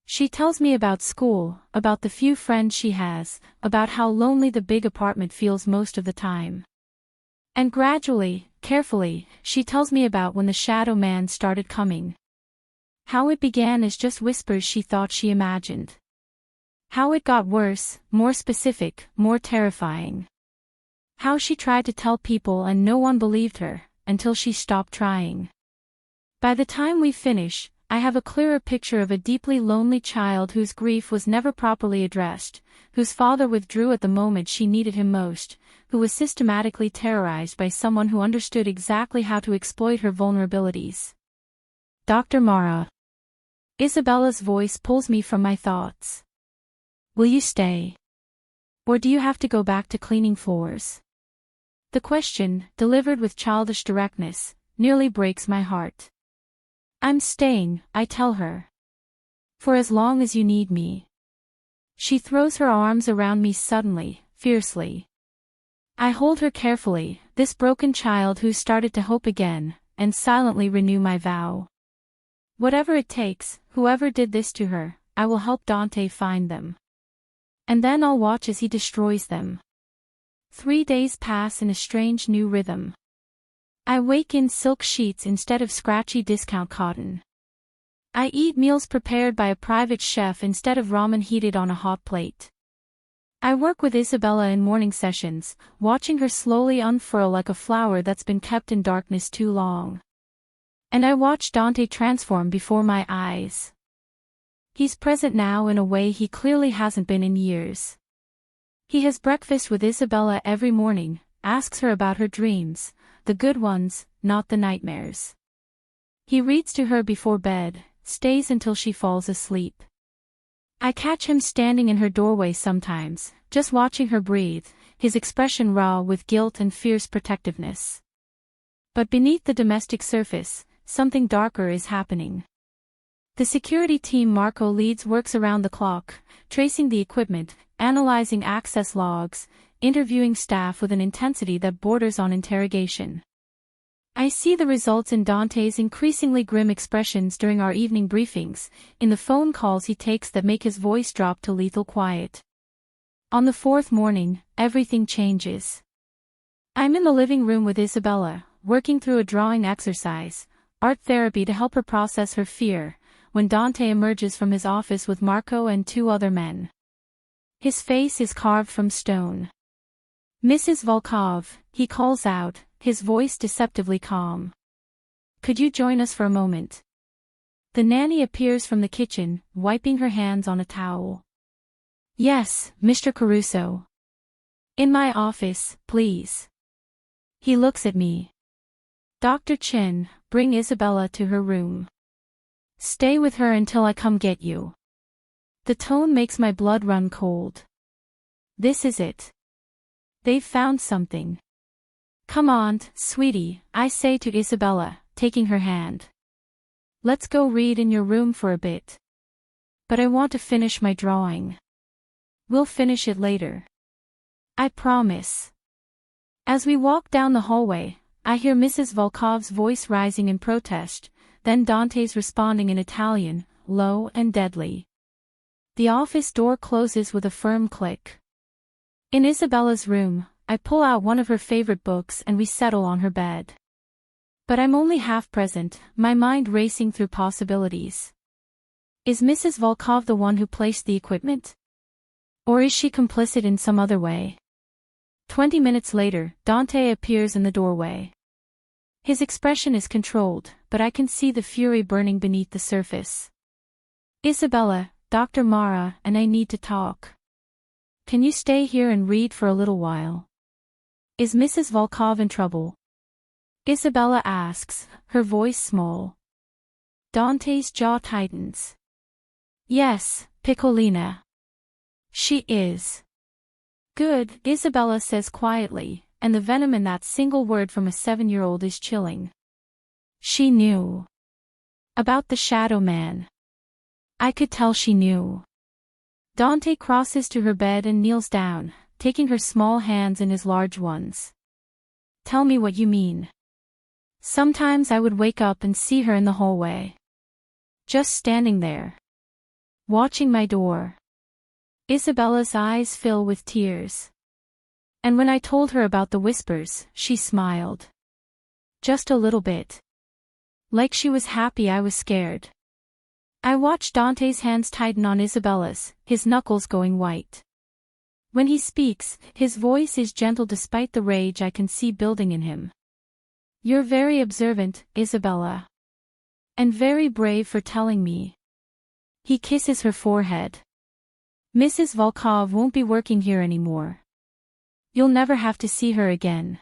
She tells me about school, about the few friends she has, about how lonely the big apartment feels most of the time. And gradually, carefully, she tells me about when the Shadow Man started coming. How it began as just whispers she thought she imagined. How it got worse, more specific, more terrifying. How she tried to tell people and no one believed her, until she stopped trying. By the time we finish, I have a clearer picture of a deeply lonely child whose grief was never properly addressed, whose father withdrew at the moment she needed him most, who was systematically terrorized by someone who understood exactly how to exploit her vulnerabilities. Dr. Mara. Isabella's voice pulls me from my thoughts. Will you stay? Or do you have to go back to cleaning floors? The question, delivered with childish directness, nearly breaks my heart. I'm staying, I tell her. For as long as you need me. She throws her arms around me suddenly, fiercely. I hold her carefully, this broken child who started to hope again, and silently renew my vow. Whatever it takes, whoever did this to her, I will help Dante find them. And then I'll watch as he destroys them. 3 days pass in a strange new rhythm. I wake in silk sheets instead of scratchy discount cotton. I eat meals prepared by a private chef instead of ramen heated on a hot plate. I work with Isabella in morning sessions, watching her slowly unfurl like a flower that's been kept in darkness too long. And I watch Dante transform before my eyes. He's present now in a way he clearly hasn't been in years. He has breakfast with Isabella every morning, asks her about her dreams, the good ones, not the nightmares. He reads to her before bed, stays until she falls asleep. I catch him standing in her doorway sometimes, just watching her breathe, his expression raw with guilt and fierce protectiveness. But beneath the domestic surface, something darker is happening. The security team Marco leads works around the clock, tracing the equipment, analyzing access logs, interviewing staff with an intensity that borders on interrogation. I see the results in Dante's increasingly grim expressions during our evening briefings, in the phone calls he takes that make his voice drop to lethal quiet. On the 4th morning, everything changes. I'm in the living room with Isabella, working through a drawing exercise, art therapy to help her process her fear, when Dante emerges from his office with Marco and 2 other men. His face is carved from stone. "Mrs. Volkov," he calls out, his voice deceptively calm. "Could you join us for a moment?" The nanny appears from the kitchen, wiping her hands on a towel. "Yes, Mr. Caruso." "In my office, please." He looks at me. "Dr. Chen, bring Isabella to her room. Stay with her until I come get you." The tone makes my blood run cold. This is it. They've found something. "Come on, sweetie," I say to Isabella, taking her hand. "Let's go read in your room for a bit. But I want to finish my drawing. We'll finish it later. I promise." As we walk down the hallway, I hear Mrs. Volkov's voice rising in protest, then Dante's responding in Italian, low and deadly. The office door closes with a firm click. In Isabella's room, I pull out one of her favorite books and we settle on her bed. But I'm only half present, my mind racing through possibilities. Is Mrs. Volkov the one who placed the equipment? Or is she complicit in some other way? 20 minutes later, Dante appears in the doorway. His expression is controlled, but I can see the fury burning beneath the surface. "Isabella, Dr. Mara and I need to talk. Can you stay here and read for a little while?" "Is Mrs. Volkov in trouble?" Isabella asks, her voice small. Dante's jaw tightens. "Yes, Piccolina. She is." "Good," Isabella says quietly, and the venom in that single word from a 7-year-old is chilling. She knew. About the shadow man. I could tell she knew. Dante crosses to her bed and kneels down, taking her small hands in his large ones. "Tell me what you mean." Sometimes I would wake up and see her in the hallway. Just standing there. Watching my door. Isabella's eyes fill with tears. And when I told her about the whispers, she smiled. Just a little bit. Like she was happy I was scared. I watched Dante's hands tighten on Isabella's, his knuckles going white. When he speaks, his voice is gentle despite the rage I can see building in him. "You're very observant, Isabella. And very brave for telling me." He kisses her forehead. "Mrs. Volkov won't be working here anymore. You'll never have to see her again."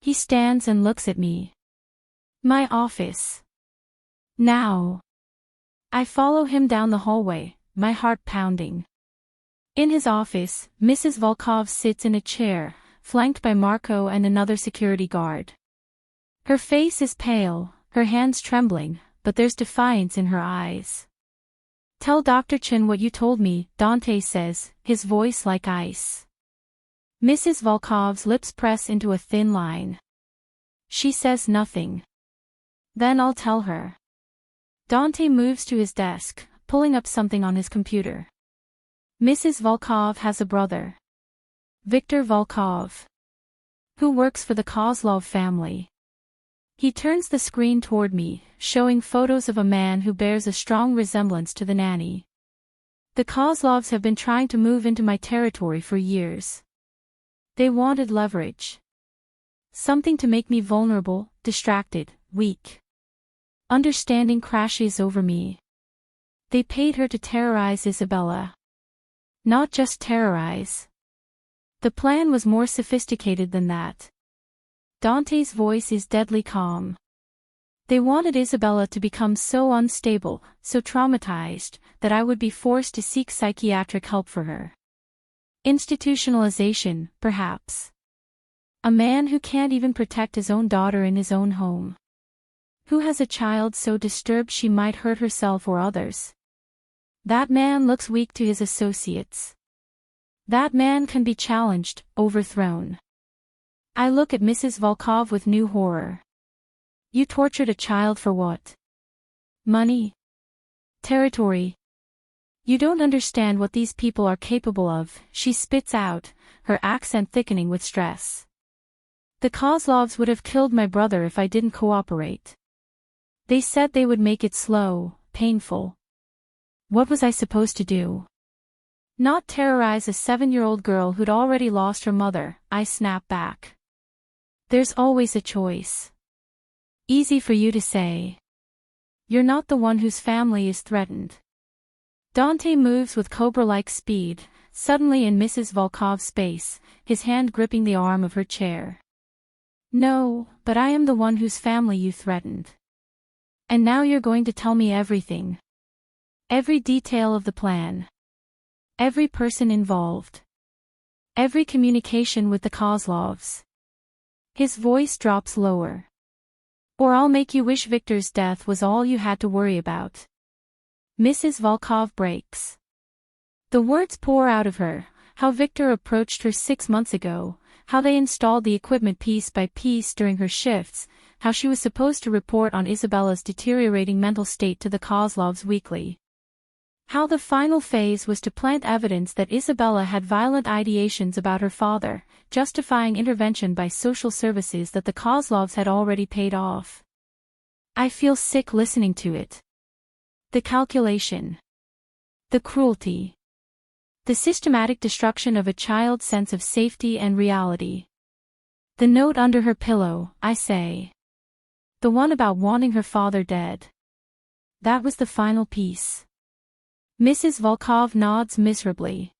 He stands and looks at me. "My office. Now." I follow him down the hallway, my heart pounding. In his office, Mrs. Volkov sits in a chair, flanked by Marco and another security guard. Her face is pale, her hands trembling, but there's defiance in her eyes. "Tell Dr. Chen what you told me," Dante says, his voice like ice. Mrs. Volkov's lips press into a thin line. She says nothing. Then I'll tell her. Dante moves to his desk, pulling up something on his computer. Mrs. Volkov has a brother. Viktor Volkov. Who works for the Kozlov family. He turns the screen toward me, showing photos of a man who bears a strong resemblance to the nanny. The Kozlovs have been trying to move into my territory for years. They wanted leverage. Something to make me vulnerable, distracted, weak. Understanding crashes over me. They paid her to terrorize Isabella. Not just terrorize. The plan was more sophisticated than that. Dante's voice is deadly calm. They wanted Isabella to become so unstable, so traumatized, that I would be forced to seek psychiatric help for her. Institutionalization, perhaps. A man who can't even protect his own daughter in his own home. Who has a child so disturbed she might hurt herself or others. That man looks weak to his associates. That man can be challenged, overthrown. I look at Mrs. Volkov with new horror. You tortured a child for what? Money? Territory? You don't understand what these people are capable of, she spits out, her accent thickening with stress. The Kozlovs would have killed my brother if I didn't cooperate. They said they would make it slow, painful. What was I supposed to do? Not terrorize a 7-year-old girl who'd already lost her mother, I snap back. There's always a choice. Easy for you to say. You're not the one whose family is threatened. Dante moves with cobra-like speed, suddenly in Mrs. Volkov's space, his hand gripping the arm of her chair. No, but I am the one whose family you threatened. And now you're going to tell me everything. Every detail of the plan. Every person involved. Every communication with the Kozlovs. His voice drops lower. Or I'll make you wish Viktor's death was all you had to worry about. Mrs. Volkov breaks. The words pour out of her, how Viktor approached her 6 months ago, how they installed the equipment piece by piece during her shifts, how she was supposed to report on Isabella's deteriorating mental state to the Kozlovs weekly. How the final phase was to plant evidence that Isabella had violent ideations about her father, justifying intervention by social services that the Kozlovs had already paid off. I feel sick listening to it. The calculation. The cruelty. The systematic destruction of a child's sense of safety and reality. The note under her pillow, I say. The one about wanting her father dead. That was the final piece. Mrs. Volkov nods miserably.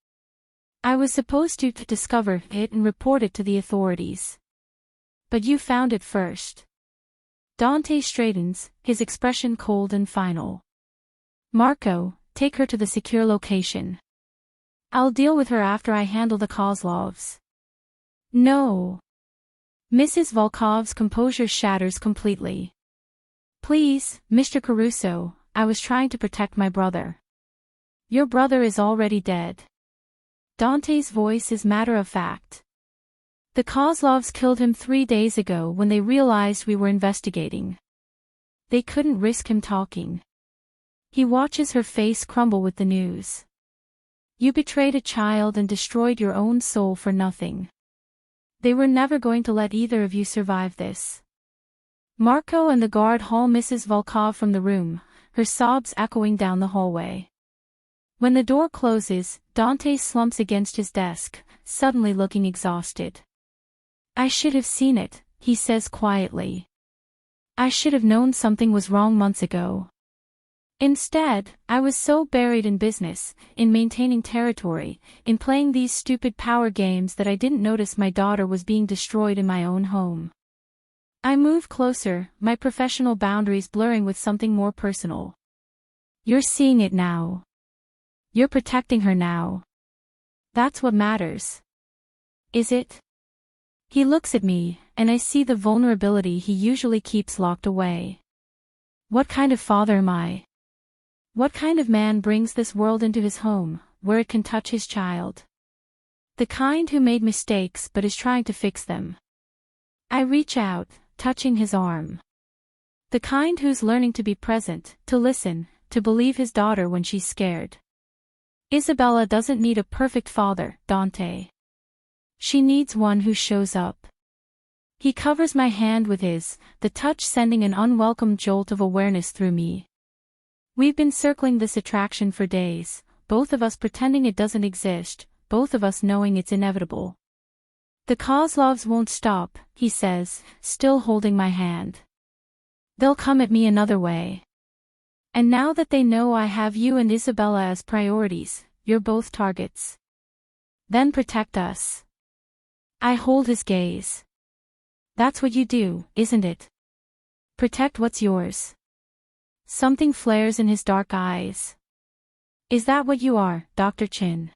I was supposed to discover it and report it to the authorities. But you found it first. Dante straightens, his expression cold and final. Marco, take her to the secure location. I'll deal with her after I handle the Kozlovs. No. Mrs. Volkov's composure shatters completely. Please, Mr. Caruso, I was trying to protect my brother. Your brother is already dead. Dante's voice is matter-of-fact. The Kozlovs killed him 3 days ago when they realized we were investigating. They couldn't risk him talking. He watches her face crumble with the news. You betrayed a child and destroyed your own soul for nothing. They were never going to let either of you survive this. Marco and the guard haul Mrs. Volkov from the room, her sobs echoing down the hallway. When the door closes, Dante slumps against his desk, suddenly looking exhausted. I should have seen it, he says quietly. I should have known something was wrong months ago. Instead, I was so buried in business, in maintaining territory, in playing these stupid power games that I didn't notice my daughter was being destroyed in my own home. I move closer, my professional boundaries blurring with something more personal. You're seeing it now. You're protecting her now. That's what matters. Is it? He looks at me, and I see the vulnerability he usually keeps locked away. What kind of father am I? What kind of man brings this world into his home, where it can touch his child? The kind who made mistakes but is trying to fix them. I reach out, touching his arm. The kind who's learning to be present, to listen, to believe his daughter when she's scared. Isabella doesn't need a perfect father, Dante. She needs one who shows up. He covers my hand with his, the touch sending an unwelcome jolt of awareness through me. We've been circling this attraction for days, both of us pretending it doesn't exist, both of us knowing it's inevitable. The Kozlovs won't stop, he says, still holding my hand. They'll come at me another way. And now that they know I have you and Isabella as priorities, you're both targets. Then protect us. I hold his gaze. That's what you do, isn't it? Protect what's yours. Something flares in his dark eyes. Is that what you are, Dr. Chen?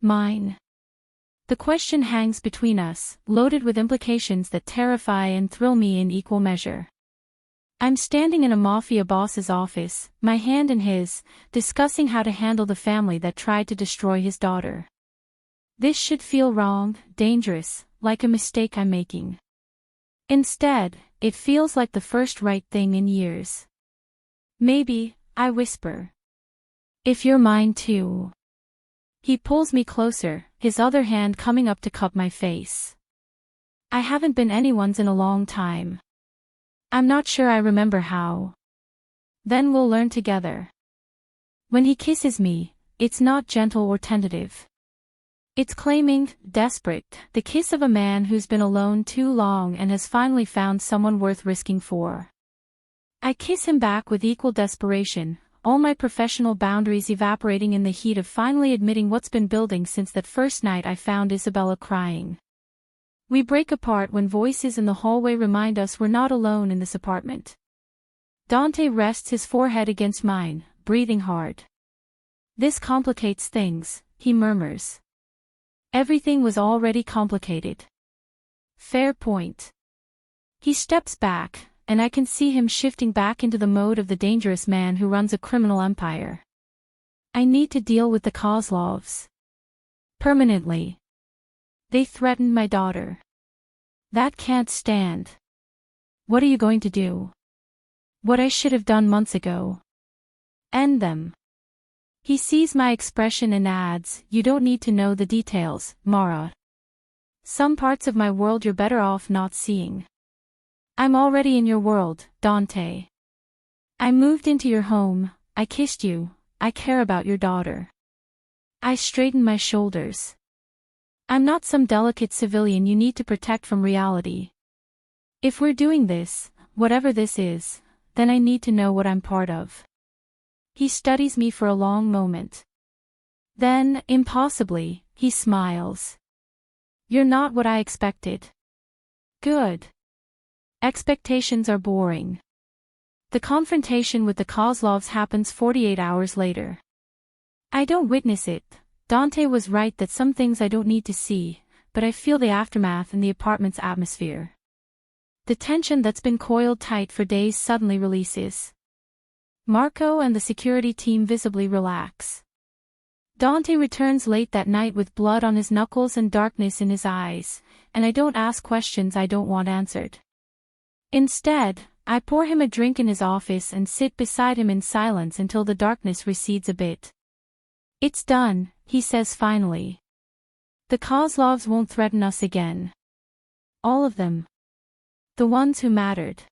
Mine. The question hangs between us, loaded with implications that terrify and thrill me in equal measure. I'm standing in a Mafia boss's office, my hand in his, discussing how to handle the family that tried to destroy his daughter. This should feel wrong, dangerous, like a mistake I'm making. Instead, it feels like the first right thing in years. Maybe, I whisper. If you're mine too. He pulls me closer, his other hand coming up to cup my face. I haven't been anyone's in a long time. I'm not sure I remember how. Then we'll learn together. When he kisses me, it's not gentle or tentative. It's claiming, desperate, the kiss of a man who's been alone too long and has finally found someone worth risking for. I kiss him back with equal desperation, all my professional boundaries evaporating in the heat of finally admitting what's been building since that first night I found Isabella crying. We break apart when voices in the hallway remind us we're not alone in this apartment. Dante rests his forehead against mine, breathing hard. This complicates things, he murmurs. Everything was already complicated. Fair point. He steps back, and I can see him shifting back into the mode of the dangerous man who runs a criminal empire. I need to deal with the Kozlovs. Permanently. They threatened my daughter. That can't stand. What are you going to do? What I should have done months ago. End them. He sees my expression and adds, you don't need to know the details, Mara. Some parts of my world you're better off not seeing. I'm already in your world, Dante. I moved into your home, I kissed you, I care about your daughter. I straighten my shoulders. I'm not some delicate civilian you need to protect from reality. If we're doing this, whatever this is, then I need to know what I'm part of. He studies me for a long moment. Then, impossibly, he smiles. You're not what I expected. Good. Expectations are boring. The confrontation with the Kozlovs happens 48 hours later. I don't witness it. Dante was right that some things I don't need to see, but I feel the aftermath in the apartment's atmosphere. The tension that's been coiled tight for days suddenly releases. Marco and the security team visibly relax. Dante returns late that night with blood on his knuckles and darkness in his eyes, and I don't ask questions I don't want answered. Instead, I pour him a drink in his office and sit beside him in silence until the darkness recedes a bit. It's done, he says finally. The Kozlovs won't threaten us again. All of them. The ones who mattered.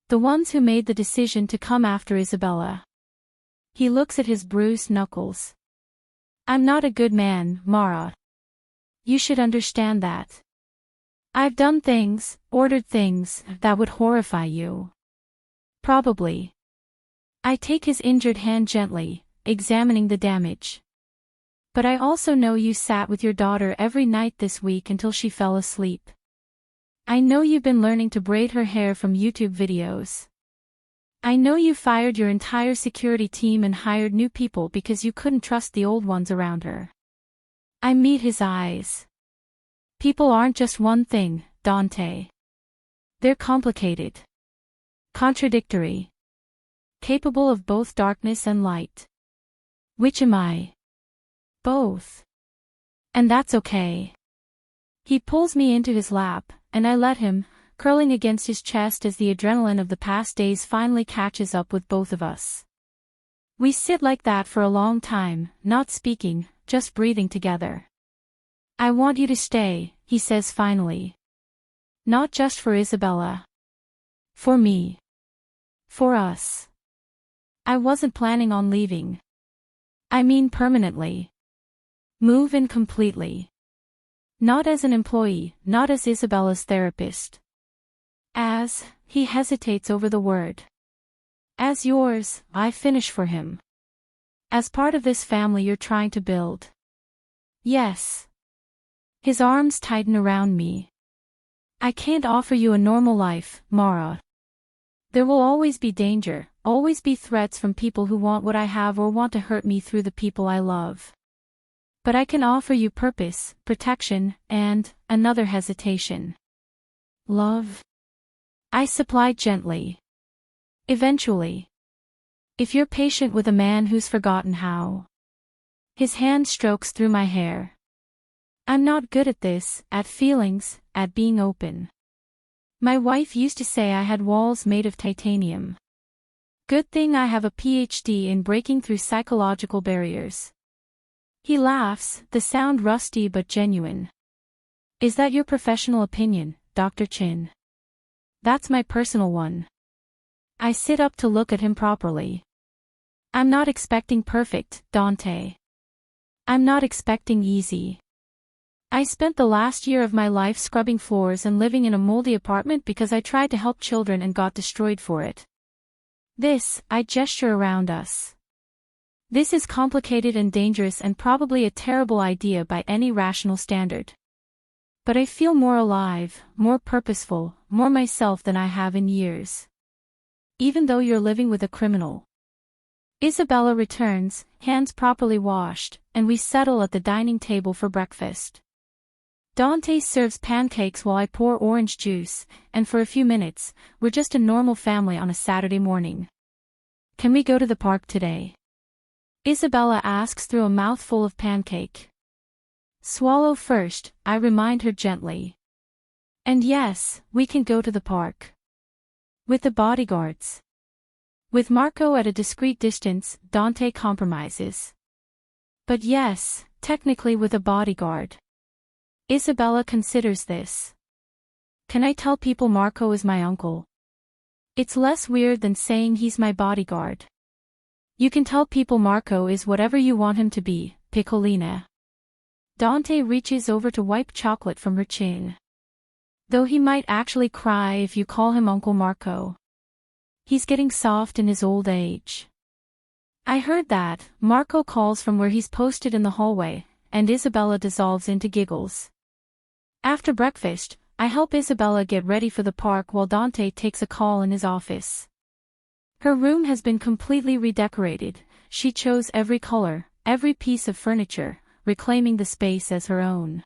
The ones who made the decision to come after Isabella. He looks at his bruised knuckles. I'm not a good man, Mara. You should understand that. I've done things, ordered things, that would horrify you. Probably. I take his injured hand gently, examining the damage. But I also know you sat with your daughter every night this week until she fell asleep. I know you've been learning to braid her hair from YouTube videos. I know you fired your entire security team and hired new people because you couldn't trust the old ones around her. I meet his eyes. People aren't just one thing, Dante. They're complicated. Contradictory. Capable of both darkness and light. Which am I? Both. And that's okay. He pulls me into his lap, and I let him, curling against his chest as the adrenaline of the past days finally catches up with both of us. We sit like that for a long time, not speaking, just breathing together. "I want you to stay," he says finally. "Not just for Isabella. For me. For us. I wasn't planning on leaving. I mean permanently. Move in completely. Not as an employee, not as Isabella's therapist. He hesitates over the word. As yours, I finish for him. As part of this family you're trying to build. Yes." His arms tighten around me. "I can't offer you a normal life, Mara. There will always be danger, always be threats from people who want what I have or want to hurt me through the people I love. But I can offer you purpose, protection, and," another hesitation. "Love?" I supply gently. "Eventually. If you're patient with a man who's forgotten how." His hand strokes through my hair. "I'm not good at this, at feelings, at being open. My wife used to say I had walls made of titanium. Good thing I have a PhD in breaking through psychological barriers." He laughs, the sound rusty but genuine. "Is that your professional opinion, Dr. Chen?" "That's my personal one." I sit up to look at him properly. "I'm not expecting perfect, Dante. I'm not expecting easy. I spent the last year of my life scrubbing floors and living in a moldy apartment because I tried to help children and got destroyed for it. I gesture around us. This is complicated and dangerous and probably a terrible idea by any rational standard. But I feel more alive, more purposeful, more myself than I have in years. Even though you're living with a criminal." Isabella returns, hands properly washed, and we settle at the dining table for breakfast. Dante serves pancakes while I pour orange juice, and for a few minutes, we're just a normal family on a Saturday morning. "Can we go to the park today?" Isabella asks through a mouthful of pancake. "Swallow first," I remind her gently. "And yes, we can go to the park. With the bodyguards. With Marco at a discreet distance," Dante compromises. "But yes, technically with a bodyguard." Isabella considers this. "Can I tell people Marco is my uncle? It's less weird than saying he's my bodyguard." "You can tell people Marco is whatever you want him to be, Piccolina." Dante reaches over to wipe chocolate from her chin. "Though he might actually cry if you call him Uncle Marco. He's getting soft in his old age." I heard that, Marco calls from where he's posted in the hallway, and Isabella dissolves into giggles. After breakfast, I help Isabella get ready for the park while Dante takes a call in his office. Her room has been completely redecorated. She chose every color, every piece of furniture, reclaiming the space as her own.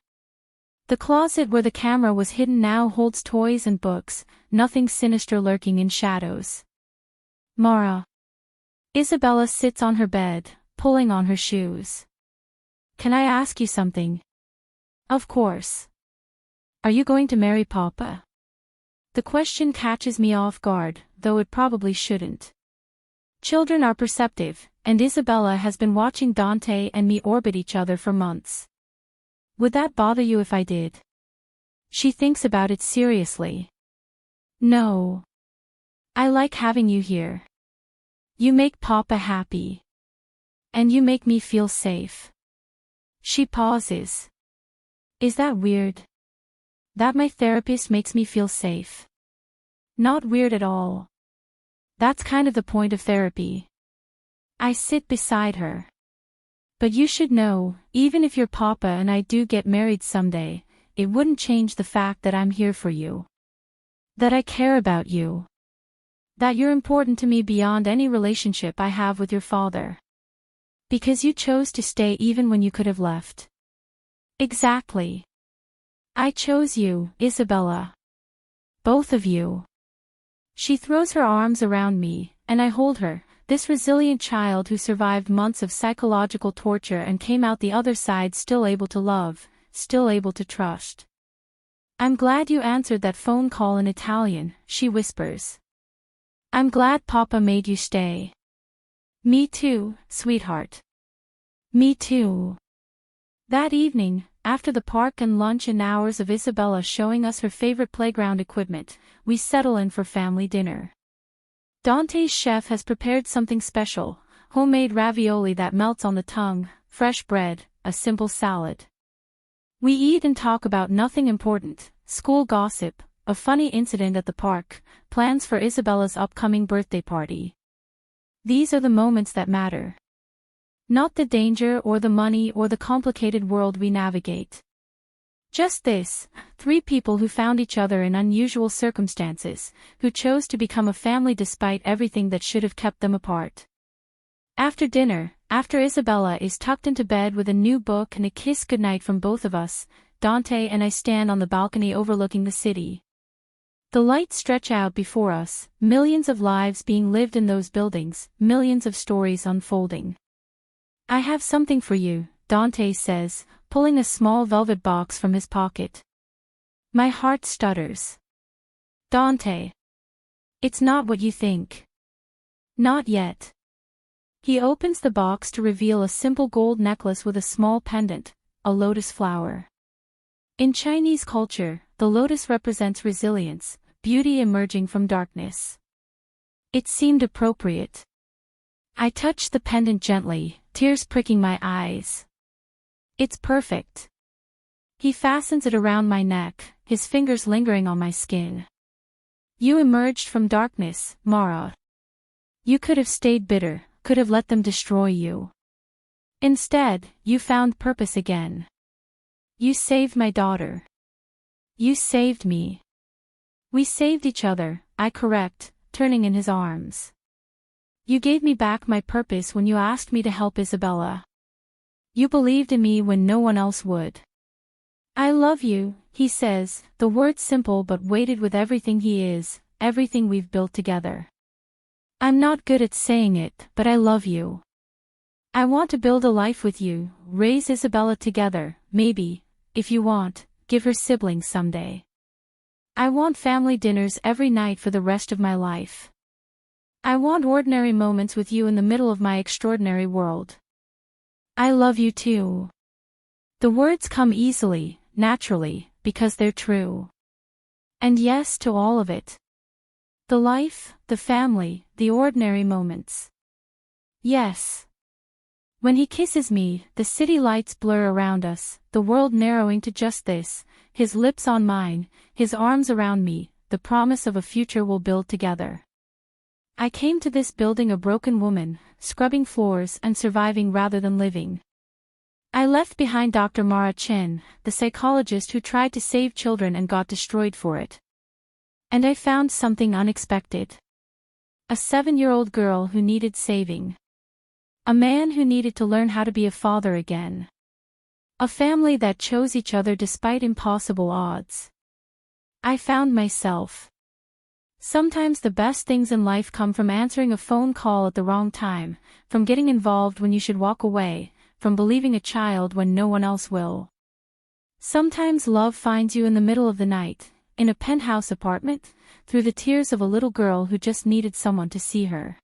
The closet where the camera was hidden now holds toys and books, nothing sinister lurking in shadows. "Mara." Isabella sits on her bed, pulling on her shoes. "Can I ask you something?" "Of course." "Are you going to marry Papa?" The question catches me off guard, though it probably shouldn't. Children are perceptive, and Isabella has been watching Dante and me orbit each other for months. "Would that bother you if I did?" She thinks about it seriously. "No. I like having you here. You make Papa happy. And you make me feel safe." She pauses. "Is that weird? That my therapist makes me feel safe?" "Not weird at all. That's kind of the point of therapy." I sit beside her. "But you should know, even if your Papa and I do get married someday, it wouldn't change the fact that I'm here for you. That I care about you. That you're important to me beyond any relationship I have with your father. Because you chose to stay even when you could have left." "Exactly. I chose you, Isabella. Both of you." She throws her arms around me, and I hold her, this resilient child who survived months of psychological torture and came out the other side still able to love, still able to trust. I'm glad you answered that phone call in Italian, she whispers. I'm glad Papa made you stay. Me too, sweetheart. Me too. That evening, after the park and lunch and hours of Isabella showing us her favorite playground equipment, we settle in for family dinner. Dante's chef has prepared something special, homemade ravioli that melts on the tongue, fresh bread, a simple salad. We eat and talk about nothing important, school gossip, a funny incident at the park, plans for Isabella's upcoming birthday party. These are the moments that matter. Not the danger or the money or the complicated world we navigate. Just this, three people who found each other in unusual circumstances, who chose to become a family despite everything that should have kept them apart. After dinner, after Isabella is tucked into bed with a new book and a kiss goodnight from both of us, Dante and I stand on the balcony overlooking the city. The lights stretch out before us, millions of lives being lived in those buildings, millions of stories unfolding. I have something for you, Dante says, pulling a small velvet box from his pocket. My heart stutters. Dante. It's not what you think. Not yet. He opens the box to reveal a simple gold necklace with a small pendant, a lotus flower. In Chinese culture, the lotus represents resilience, beauty emerging from darkness. It seemed appropriate. I touched the pendant gently, tears pricking my eyes. It's perfect. He fastens it around my neck, his fingers lingering on my skin. You emerged from darkness, Mara. You could have stayed bitter, could have let them destroy you. Instead, you found purpose again. You saved my daughter. You saved me. We saved each other, I correct, turning in his arms. You gave me back my purpose when you asked me to help Isabella. You believed in me when no one else would. I love you, he says, the words simple but weighted with everything he is, everything we've built together. I'm not good at saying it, but I love you. I want to build a life with you, raise Isabella together, maybe, if you want, give her siblings someday. I want family dinners every night for the rest of my life. I want ordinary moments with you in the middle of my extraordinary world. I love you too. The words come easily, naturally, because they're true. And yes to all of it. The life, the family, the ordinary moments. Yes. When he kisses me, the city lights blur around us, the world narrowing to just this, his lips on mine, his arms around me, the promise of a future we'll build together. I came to this building a broken woman, scrubbing floors and surviving rather than living. I left behind Dr. Mara Chen, the psychologist who tried to save children and got destroyed for it. And I found something unexpected. A 7-year-old girl who needed saving. A man who needed to learn how to be a father again. A family that chose each other despite impossible odds. I found myself. Sometimes the best things in life come from answering a phone call at the wrong time, from getting involved when you should walk away, from believing a child when no one else will. Sometimes love finds you in the middle of the night, in a penthouse apartment, through the tears of a little girl who just needed someone to see her.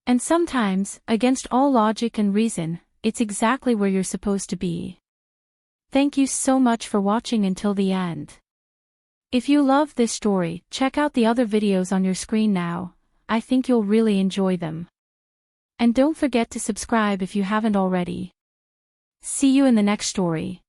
And sometimes, against all logic and reason, it's exactly where you're supposed to be. Thank you so much for watching until the end. If you love this story, check out the other videos on your screen now. I think you'll really enjoy them. And don't forget to subscribe if you haven't already. See you in the next story.